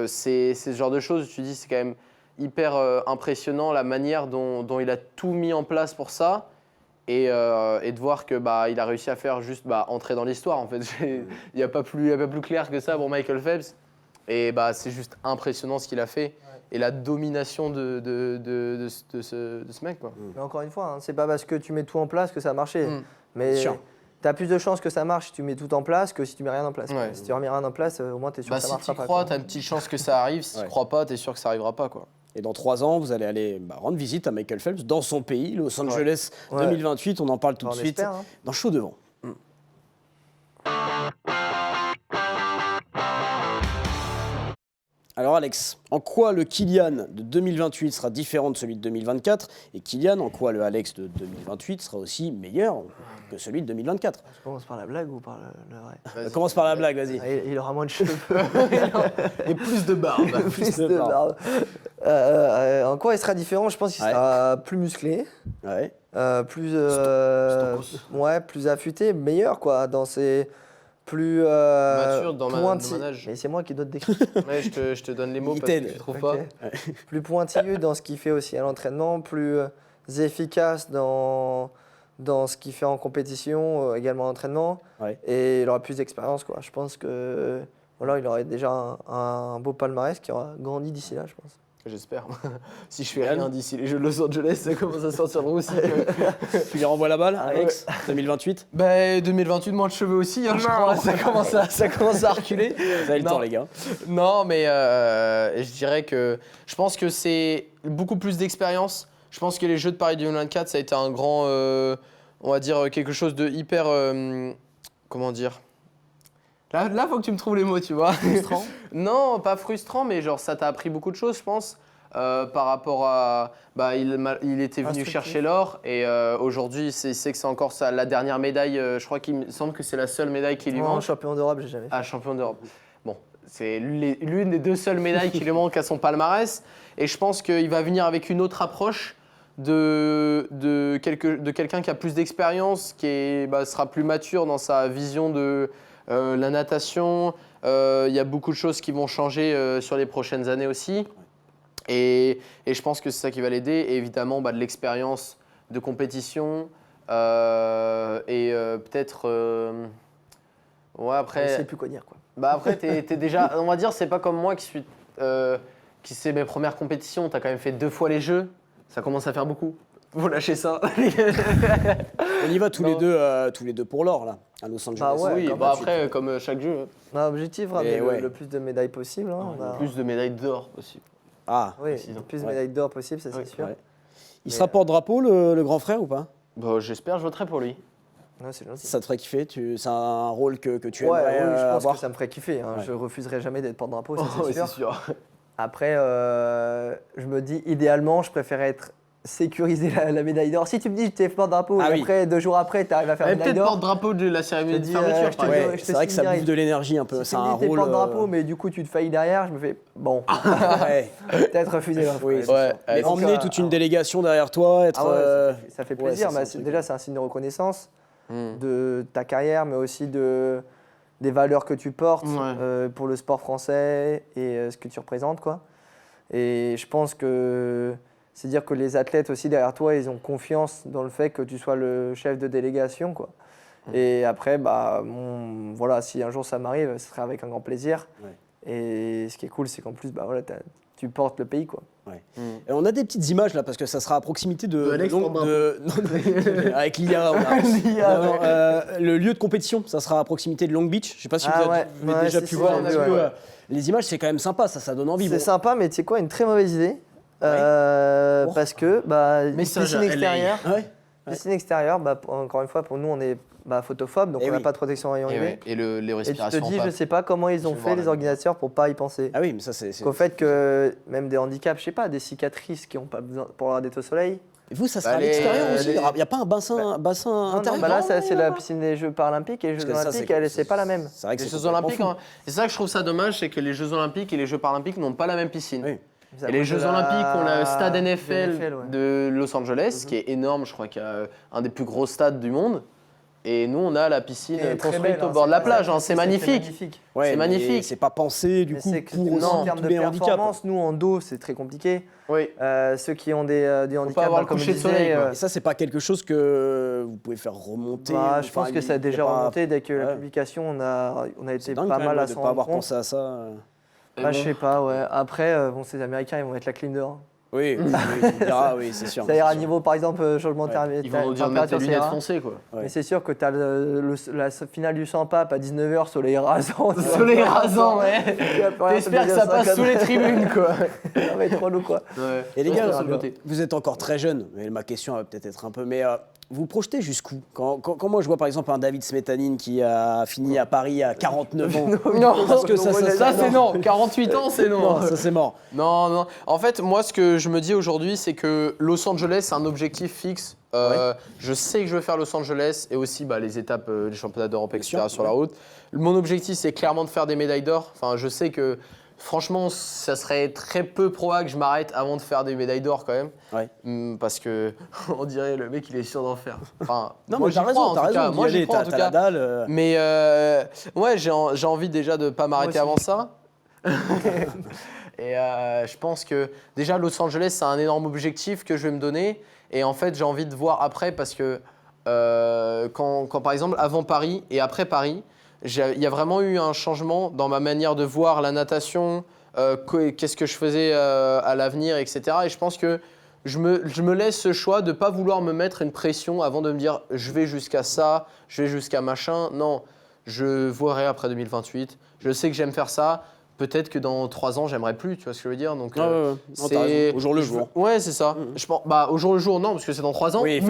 c'est ce genre de choses, tu dis, c'est quand même hyper impressionnant la manière dont il a tout mis en place pour ça. Et de voir que il a réussi à faire juste entrer dans l'histoire. En fait, il n'y a pas plus clair que ça pour Michael Phelps. Et c'est juste impressionnant ce qu'il a fait et la domination de ce mec, quoi. Mais encore une fois, c'est pas parce que tu mets tout en place que ça a marché. Mais Sûr. tu as plus de chances que ça marche si tu mets tout en place que si tu mets rien en place. Ouais. Si tu remets rien en place, au moins tu es sûr que ça Si marchera tu pas. crois, tu as une petite chance que ça arrive. Si tu crois pas, tu es sûr que ça arrivera pas, quoi. Et dans 3 ans, vous allez aller rendre visite à Michael Phelps dans son pays, Los Angeles 2028. On en parle tout de suite espère, hein. dans Chaud Devant. Alors Alex, en quoi le Kylian de 2028 sera différent de celui de 2024 et Kylian, en quoi le Alex de 2028 sera aussi meilleur que celui de 2024? Je commence par la blague ou par le vrai? Commence par la blague, vas-y. Ah, il aura moins de cheveux. Et plus de barbe. Plus de barbe. En quoi il sera différent? Je pense qu'il sera plus musclé, Ouais. plus ouais, plus affûté, meilleur quoi, dans ses plus Mature dans mon pointi- âge. Mais c'est moi qui dois te décrire. Ouais, je te donne les mots Il parce que t'aide. tu trouves Ok. pas. Plus pointilleux dans ce qu'il fait aussi à l'entraînement, plus efficace dans ce qu'il fait en compétition, également en entraînement. Ouais. Et il aura plus d'expérience quoi. Je pense que voilà, il aurait déjà un beau palmarès qui aura grandi d'ici là, je pense. J'espère. Si je fais rien d'ici les Jeux de Los Angeles, ça commence à sortir de roussi. Tu lui renvoies la balle, Alex, 2028? Bah 2028, moins de cheveux aussi, hein, je crois. Ça commence à reculer. Vous avez le Non. temps, les gars. Non, mais je dirais que je pense que c'est beaucoup plus d'expérience. Je pense que les Jeux de Paris 2024, ça a été un grand, on va dire, quelque chose de hyper, comment dire. Là, faut que tu me trouves les mots, tu vois. Frustrant. Non, pas frustrant, mais genre ça t'a appris beaucoup de choses, je pense, par rapport à. Bah, il était venu Instructif. chercher l'or et aujourd'hui, il sait que c'est encore la dernière médaille. Je crois qu'il me semble que c'est la seule médaille qui lui Non, manque. champion d'Europe, j'ai jamais fait. Ah, champion d'Europe. Bon, c'est l'une des deux seules médailles qui lui manque à son palmarès. Et je pense qu'il va venir avec une autre approche de quelqu'un qui a plus d'expérience, qui sera plus mature dans sa vision de la natation. Il y a beaucoup de choses qui vont changer sur les prochaines années aussi. Et je pense que c'est ça qui va l'aider. Et évidemment, de l'expérience de compétition et peut-être... ouais, Je après... sais plus quoi dire quoi. Bah après, t'es déjà, on va dire, c'est pas comme moi qui sais mes premières compétitions. T'as quand même fait 2 fois les Jeux. Ça commence à faire beaucoup. Vous lâchez ça. On y va tous les deux pour l'or, là, à Los Angeles. Bah ouais, oui, comme après, comme chaque jeu, hein. Non, objectif, Et ramener ouais. le plus de médailles possible. Hein, on a- Plus de médailles d'or aussi. Ah, Oui, précisons. le plus de Ouais. médailles d'or possible, ça c'est Oui, sûr. ouais. Il sera porte-drapeau, le grand frère, ou pas? Bah, j'espère, je voterai pour lui. Ouais, c'est gentil. Ça te ferait kiffer? C'est un rôle que tu Ouais, aimerais oui, je pense avoir? que ça me ferait kiffer. Hein. Ouais. Je refuserai jamais d'être porte-drapeau, ça Oh, c'est sûr. c'est sûr. Après, je me dis, idéalement, je préférais être sécurisé la médaille d'or. Si tu me dis, tu es porte-drapeau, Ah et oui. après, 2 jours après, tu arrives à faire Elle une est médaille peut-être d'or. porte-drapeau de la cérémonie Je de te dis, fermeture, je par te exemple. Ouais, je te c'est vrai que ça signe bouffe de l'énergie un peu. Si C'est tu me un dis, t'es rôle. porte-drapeau, mais du coup, tu te failles derrière, je me fais, bon, Ouais. peut-être refuser l'offre. Oui, Ouais. c'est Ouais, sûr. Mais donc, emmener toute une délégation derrière toi, être. Ah ouais, ça fait ouais, plaisir. ça, Bah, c'est un truc. déjà, c'est un signe de reconnaissance Hmm. de ta carrière, mais aussi des valeurs que tu portes Ouais. pour le sport français et ce que tu représentes, quoi. Et je pense que c'est dire que les athlètes aussi derrière toi, ils ont confiance dans le fait que tu sois le chef de délégation, quoi. Et après, voilà, si un jour ça m'arrive, ce serait avec un grand plaisir. Ouais. Et ce qui est cool, c'est qu'en plus, voilà, tu portes le pays, quoi. Et on a des petites images là parce que ça sera à proximité De Alex non, avec l'IA. Le lieu de compétition, ça sera à proximité de Long Beach. Je sais pas si Ah vous ouais, avez ouais, déjà si, pu si, voir j'ai un vu, petit ouais. peu. Les images, c'est quand même sympa, ça donne envie. C'est Bon. sympa, mais tu sais quoi, une très mauvaise idée. Parce que Message piscine à LA. extérieure, Ouais. piscine extérieure, encore une fois, pour nous, on est photophobe, donc Eh on n'a oui. pas de protection rayon Et, UV. ouais, et les Et tu te respirations. dis, pas- je sais pas comment ils ont Je vais fait, voir les la- organisateurs, pour pas y penser. Ah oui, mais ça c'est. Qu'au fait que même des handicaps, je sais pas, des cicatrices qui n'ont pas besoin pour avoir d'être au soleil. Et vous, ça sera à les- l'extérieur aussi. les- Il n'y a pas un bassin Non, intérieur. non, là, c'est la piscine des Jeux paralympiques et les Jeux Parce que ça, olympiques, c'est pas la même. C'est vrai que Les c'est Jeux Olympiques, complètement hein, c'est ça que je trouve ça dommage, c'est que les Jeux Olympiques et les Jeux Paralympiques n'ont pas la même piscine. Oui. C'est à Et les cause de Jeux la- Olympiques ont le stade NFL, ouais. de Los Angeles, qui est énorme, je crois qu'il y a un des plus gros stades du monde. Et nous, on a la piscine Et très construite belle, au hein, bord de la c'est- plage. Hein, c'est magnifique. Ouais, C'est mais magnifique. C'est pas pensé du Mais coup c'est que pour non, en aussi termes tous de les handicaps. performance, nous en dos, c'est très compliqué. Oui. Ceux qui ont des handicaps, avoir le comme coucher je de soleil, disais, quoi. Et ça, c'est pas quelque chose que vous pouvez faire remonter. je pense que ça a déjà remonté dès que la Ouais. publication, on a C'est été dingue pas quand même mal à de s'en pas avoir rendre compte. pensé à ça. Bah, je sais pas, ouais. Après, ces Américains, ils vont mettre la clim dehors. Oui, oui, tu diras, oui, c'est sûr. Ça ira à c'est sûr. niveau, par exemple, changement de Ils vont nous dire de mettre les température, ça lunettes ira. foncées, quoi. Ouais. Mais c'est sûr que tu as la finale du 100 pape à 19h, soleil rasant. Soleil rasant, ouais. T'espères que ça passe sous les tribunes, quoi. Ça va être relou, quoi. Ouais. Et les Je gars, pense que c'est beauté. vous 2êtes encore très jeunes, mais ma question va peut-être être un peu. Mais vous projetez jusqu'où quand moi je vois par exemple un David Smetanine qui a fini à Paris à 49 ans. Non, Parce que ça c'est non. 48 ans, c'est non. Non, ça c'est mort. Non. En fait, moi, ce que je me dis aujourd'hui, c'est que Los Angeles, c'est un objectif fixe. Je sais que je veux faire Los Angeles et aussi les étapes des championnats d'Europe, etc. sur la route. Mon objectif, c'est clairement de faire des médailles d'or. Enfin, je sais que franchement, ça serait très peu probable que je m'arrête avant de faire des médailles d'or quand même. Ouais. Parce que on dirait le mec, il est sûr d'en faire. Enfin, Non, moi, mais t'as j'y raison, crois, en tout cas. Moi, j'y crois en tout t'as cas. la dalle. Mais ouais, j'ai envie déjà de ne pas m'arrêter avant ça. Et je pense que déjà Los Angeles, c'est un énorme objectif que je vais me donner. Et en fait, j'ai envie de voir après parce que quand par exemple, avant Paris et après Paris, il y a vraiment eu un changement dans ma manière de voir la natation, qu'est-ce que je faisais à l'avenir, etc. Et je pense que je me laisse ce choix de ne pas vouloir me mettre une pression avant de me dire je vais jusqu'à ça, je vais jusqu'à machin. Non, je verrai après 2028. Je sais que j'aime faire ça. Peut-être que dans 3 ans, j'aimerais plus, tu vois ce que je veux dire. Donc, Non, t'as raison. Au jour le jour. Ouais, c'est ça. Je pense, au jour le jour, non, parce que c'est dans 3 ans. Oui,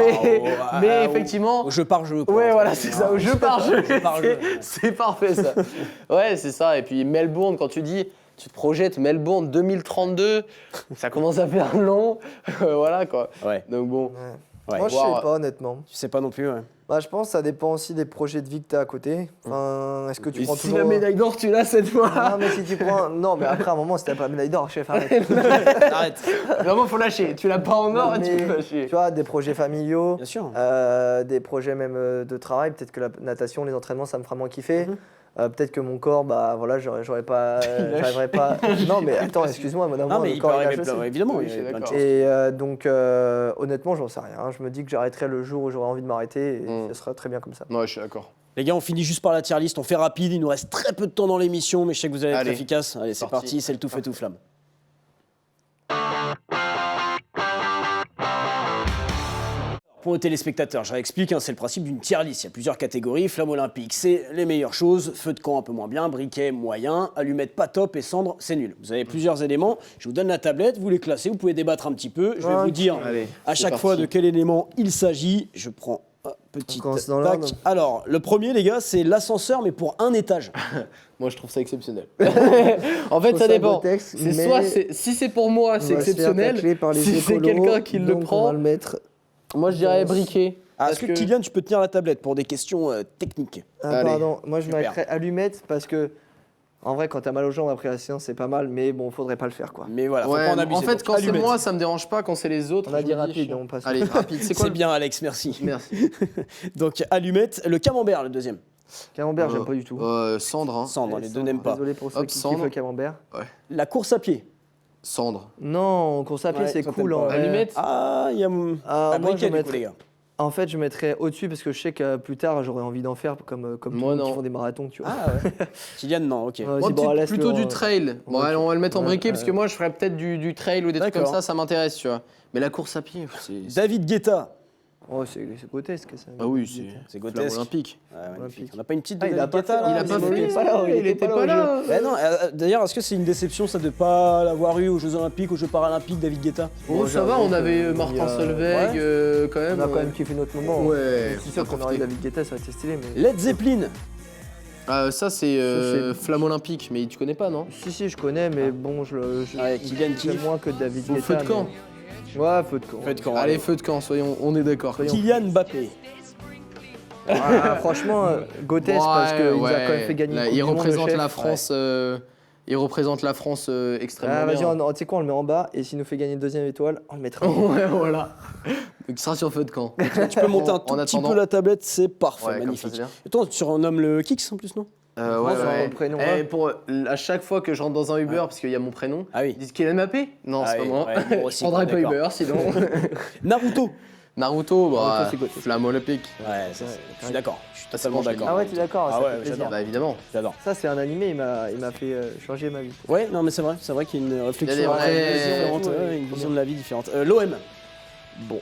mais effectivement. Au jeu par jeu. Quoi. Ouais, voilà, c'est ça, au jeu par jeu. Par jeu. C'est parfait, ça. Ouais, c'est ça. Et puis Melbourne, quand tu te projettes Melbourne 2032, ça commence à faire long. Voilà, quoi. Ouais. Donc bon. Ouais. Moi, je sais pas, honnêtement. Tu sais pas non plus, ouais. Je pense que ça dépend aussi des projets de vie que tu as à côté. Enfin, est-ce que tu Et prends si toujours... la médaille d'or, tu l'as cette fois. Non, mais si tu prends... Non, mais après, à un moment, si t'as pas la médaille d'or, chef, arrête. Arrête. Vraiment, faut lâcher. Tu l'as pas en or, Non, tu mais, peux lâcher. tu vois, des projets familiaux, Bien sûr. des projets même de travail. Peut-être que la natation, les entraînements, ça me fera moins kiffer. Peut-être que mon corps, j'aurais pas... J'arriverais pas... Non, mais attends, excuse-moi, mon Non, amour, mais le il corps, peut il arriver lâche plein, aussi. évidemment. Oui, il y a je suis plein de d'accord. choses. Et donc, honnêtement, j'en sais rien. Je me dis que j'arrêterai le jour où j'aurai envie de m'arrêter et ce sera très bien comme ça. Ouais, je suis d'accord. Les gars, on finit juste par la tier list. On fait rapide. Il nous reste très peu de temps dans l'émission, mais je sais que vous allez être Allez. efficace. Allez, c'est Parti. parti. C'est le tout fait tout flamme. Pour nos téléspectateurs, je réexplique, c'est le principe d'une tier list. Il y a plusieurs catégories. Flamme olympique, c'est les meilleures choses. Feu de camp, un peu moins bien. Briquet, moyen. Allumette, pas top. Et cendre, c'est nul. Vous avez plusieurs éléments. Je vous donne la tablette. Vous les classez. Vous pouvez débattre un petit peu. Je vais vous dire Allez, à c'est chaque parti. fois de quel élément il s'agit. Je prends un petit On commence dans tac. l'ordre. Alors, le premier, les gars, c'est l'ascenseur, mais pour un étage. Moi, je trouve ça exceptionnel. En fait, trouve ça ça dépend. grotesque, C'est mais soit si c'est pour moi, On c'est va se faire exceptionnel. tacler par les Si c'est écolos, quelqu'un qui le donc on prend, va le mettre. moi, je dirais briquet. Ah, Parce est-ce que Kylian, tu peux tenir la tablette pour des questions techniques? Ah, Allez. pardon, moi je Super. mettrais allumette parce que, en vrai, quand t'as mal aux jambes après la séance, c'est pas mal, mais bon, faudrait pas le faire quoi. Mais voilà, faut Ouais, pas en abuser. en fait, Donc, quand c'est allumette. moi, ça me dérange pas. Quand c'est les autres, On a je dit me dis, rapide, chiant. on passe. Allez, rapide. C'est quoi C'est bien, Alex, merci. Merci. Donc, allumette, le camembert, le deuxième. Camembert, j'aime pas du tout. Cendre, hein. Cendre, les deux n'aiment pas. Désolé pour ceux Hop, qui cendre. kiffent le camembert. La course à pied. Cendre. Non, course à pied, Ouais, c'est toi, cool. t'aimes En pas. vrai. Allumette. Ah, il y a. Ah, la moi, briquet, je du coup, mettrais- les gars. En fait, je mettrais au-dessus parce que je sais que plus tard, j'aurais envie d'en faire comme tout le Moi, monde qui non. font des marathons, tu vois. Ah, ouais. Kylian, non, ok. Vas-y, Moi, bon, peut-être laisse-le plutôt en- du trail. Bon, Ouais, allez, on va le mettre en ouais, briquet parce que moi, je ferais peut-être du trail ou des trucs comme D'accord. ça m'intéresse, tu vois. Mais la course à pied, c'est. David Guetta. Oh, c'est grotesque ça. Ah oui, C'est flamme grotesque. olympique. Ouais, magnifique. Olympique. On n'a pas une petite Ah, de il a David pas Guetta, fait, là, Il a il pas est fait. pas là, il était pas là. Ben non, d'ailleurs, est-ce que c'est une déception ça de ne pas l'avoir eu aux Jeux Olympiques, aux Jeux Paralympiques, David Guetta? Oh, ça va, on avait Martin Solveig quand On même. a quand même kiffé notre moment. Ouais, C'est sûr on a qu'on aurait eu profité. David Guetta, ça aurait été stylé, mais. Led Zeppelin. Ça, c'est c'est- flamme olympique, mais tu connais pas, non? Si, je connais, mais bon, je Ouais, Kylian j'aime kiffe. moins que David Ou Guetta. feu de camp. mais- Ouais, feu de camp. Feu de camp. Allez, feu de camp, on est d'accord. Kylian Mbappé. Ah, franchement, grotesque parce qu'il nous a quand même fait gagner. Là, une Coupe il du Monde, représente le chef. la France. Il représente la France extrêmement Ah, vas-y, bien. tu sais quoi, on le met en bas et s'il nous fait gagner une deuxième étoile, on le mettra. Ouais, voilà. Donc, il sera sur feu de camp. Tu peux monter un En tout petit attendant. peu la tablette, c'est parfait, Ouais, comme ça, magnifique. c'est bien. Et toi, tu surnommes le Kix en plus, non? Ouais, son prénom, Et ouais. pour à chaque fois que je rentre dans un Uber, parce qu'il y a mon prénom, Ah oui. ils disent Kylian Mbappé. Non, Ah c'est oui, pas moi. ouais, moi aussi, Je prendrai pas d'accord. Uber sinon. Naruto. Naruto, bah, c'est grotesque. flamme olympique. Ouais, je suis d'accord. Je suis totalement bon, je l'ai d'accord. Ah ouais, t'es d'accord, Ah ça ouais, fait plaisir. j'adore. Bah évidemment. J'adore. Ça, c'est un animé, il m'a fait changer ma vie. Ouais, non, mais c'est vrai qu'il y a une réflexion Il y a des ouais, vrais- différente, Ouais, ouais, une vision de la vie différente. L'OM. Bon.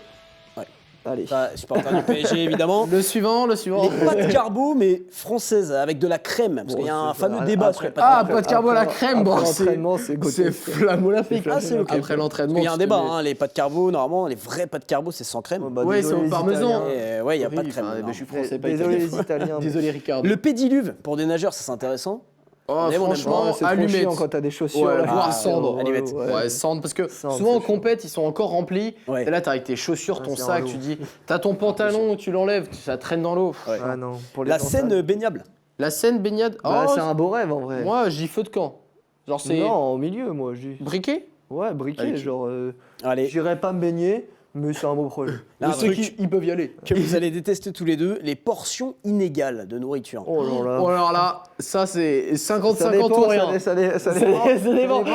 Ouais. Allez. Enfin, supporter du PSG évidemment. Le suivant. Les pâtes carbo, mais françaises, avec de la crème. Parce qu'il y a un fameux débat sur les pâtes Ah, carbo. pas de carbo à la crème, bon, Après c'est l'entraînement, c'est c'est goûté. flamme-olympique. Ah, c'est ok. Après l'entraînement. Il y a un tu débat, te mets- hein, les pâtes carbo, normalement, les vraies pâtes carbo, c'est sans crème. Ouais, c'est au parmesan. Ouais, il n'y a pas de Oui, crème. enfin, non. mais je suis français, pas Désolé italien. les Italiens. mais- Désolé, Ricardo. Le pédiluve, pour des nageurs, ça c'est intéressant. Oh, Mais bon, franchement, C'est trop allumette. chiant quand t'as des chaussures. Ouais, là. voire Ah, cendre. allumette. Ouais, cendre, parce que Cendre, souvent en c'est chaud. compète, ils sont encore remplis. Ouais. Et là, t'as avec tes chaussures, Ouais, ton c'est sac, relou. tu dis, t'as ton pantalon, tu l'enlèves, ça traîne dans l'eau. Ouais. Ah non, pour les La gens, scène ça- baignable. La scène baignade, Bah, oh, c'est un beau rêve en vrai. moi, j'y feu de camp. Genre, c'est Non, au milieu, moi. briquet. Ouais, briquet, Avec- genre. Allez, J'irai pas me baigner, mais c'est un beau projet. là, un Mais ceux truc qui ils peuvent y aller. que vous allez détester tous les deux, les portions inégales de nourriture. Oh là là. Oh, alors là, ça, c'est 50-50 dépend, ou rien. Ça dépend. Ça dépend.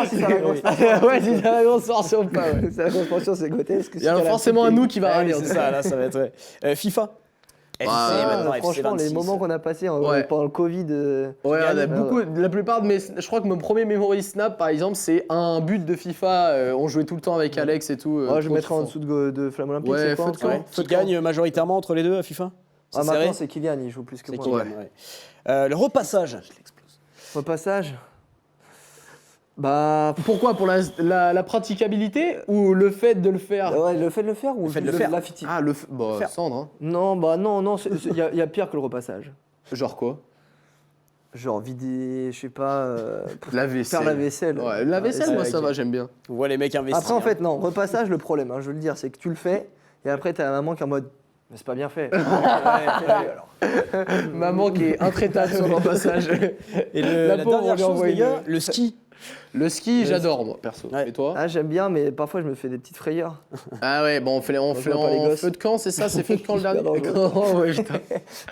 si t'as la grosse Ouais, si t'as la grosse portion ou pas, ouais. C'est la grosse portion, c'est grotesque. Il y a forcément un nous qui va Ouais, râler. c'est ça, là, ça va être. Ouais. FIFA. FC, Ah, maintenant, FC Franchement, 26. les moments qu'on a passés Ouais. pendant le Covid. Ouais, on a gagne. beaucoup. La plupart de mes. Je crois que mon premier memory snap, par exemple, c'est un but de FIFA. On jouait tout le temps avec Alex et tout. Ouais, je trop mettrais en kiffant. dessous de Flamme Olympique. Ouais, c'est quoi feu de camp. Ouais. Feu Qui de camp. gagne majoritairement entre les deux à FIFA? Ah, serré maintenant, c'est Kylian, il joue plus que C'est moi. Kylian, ouais. Le repassage. Au passage. Bah. Pourquoi? Pour la praticabilité ou le fait de le faire? Ouais, le fait de le faire ou Le fait de le faire. l'affiti- Ah, bah, Faire. Sandre, hein. Non, bah non, il y a pire que le repassage. Genre quoi? Genre vider, je sais pas. La vaisselle. Faire la vaisselle. Ouais, la vaisselle, moi, ça va, j'aime bien. On voit les mecs investir. Après, en fait, non, repassage, le problème, hein, je veux le dire, c'est que tu le fais et après, t'as la maman qui est en mode. Mais c'est pas bien fait. Maman qui est intraitable sur le passage. Et La la pauvre, on dernière lui a chose, envoyé les gars, le ski. Le ski, j'adore, moi, perso. Ouais. Et toi? Ah, j'aime bien, mais parfois, je me fais des petites frayeurs. Ah ouais, bon, on fait je vois pas les en gosses. feu de camp, c'est ça? C'est feu de camp le dernier? Dans l'eau. Oh, ouais, putain.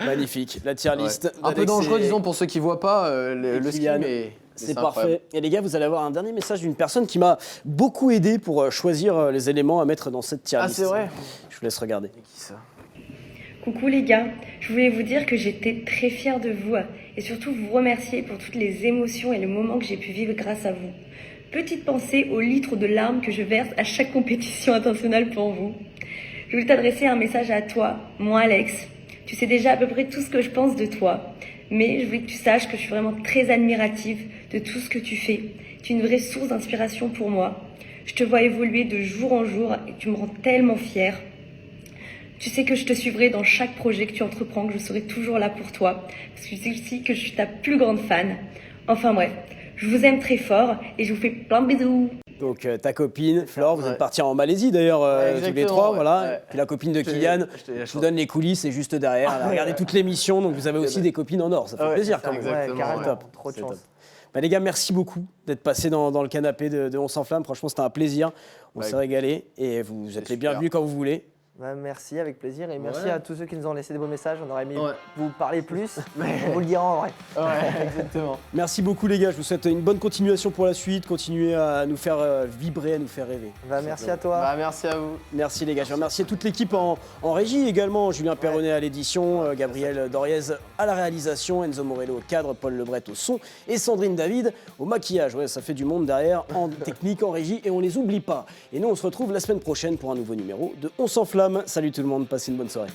Magnifique. La tier list. Un peu d'Alex dangereux, et- disons, pour ceux qui voient pas le ski, Kylian. mais C'est incroyable. parfait. Et les gars, vous allez avoir un dernier message d'une personne qui m'a beaucoup aidé pour choisir les éléments à mettre dans cette tier Ah, list. c'est vrai? Je vous laisse regarder. Qui ça? Coucou les gars, je voulais vous dire que j'étais très fière de vous et surtout vous remercier pour toutes les émotions et les moments que j'ai pu vivre grâce à vous. Petite pensée aux litres de larmes que je verse à chaque compétition internationale pour vous. Je voulais t'adresser un message à toi, moi Alex. Tu sais déjà à peu près tout ce que je pense de toi, mais je voulais que tu saches que je suis vraiment très admirative de tout ce que tu fais. Tu es une vraie source d'inspiration pour moi. Je te vois évoluer de jour en jour et tu me rends tellement fière. Tu sais que je te suivrai dans chaque projet que tu entreprends, que je serai toujours là pour toi, parce que tu sais aussi que je suis ta plus grande fan. Enfin bref, je vous aime très fort et je vous fais plein de bisous. Donc ta copine, Flore, vous Ouais. êtes partis en Malaisie d'ailleurs, tous les exactement, trois, ouais. voilà. Ouais. Puis la copine de Je te- Kylian, je te- je vous donne les coulisses, c'est juste derrière. Elle a regardé toute l'émission, donc vous avez aussi des copines en or, ça fait Ouais, plaisir c'est quand ça, même. exactement, carrément. ouais. Top. Trop de C'est chance. top. Bah, les gars, merci beaucoup d'être passés dans le canapé de On s'enflamme. Franchement, c'était un plaisir. On Ouais. s'est régalé et vous êtes les super. bienvenus quand vous voulez. Ouais, merci, avec plaisir. Et merci Ouais. à tous ceux qui nous ont laissé des beaux messages. On aurait aimé Ouais. vous parler plus. On vous le dira en vrai. Ouais, exactement. Merci beaucoup les gars, je vous souhaite une bonne continuation pour la suite. Continuez à nous faire vibrer, à nous faire rêver. Bah, merci à toi. Bah, merci à vous. Merci les gars, je vais remercier toute l'équipe en régie également, Julien Perronnet à l'édition, Gabriel Doriez à la réalisation, Enzo Morello au cadre, Paul Lebret au son et Sandrine David au maquillage. Ouais, ça fait du monde derrière en technique, en régie et on les oublie pas. Et nous on se retrouve la semaine prochaine pour un nouveau numéro de On s'enflamme. Salut tout le monde, passez une bonne soirée.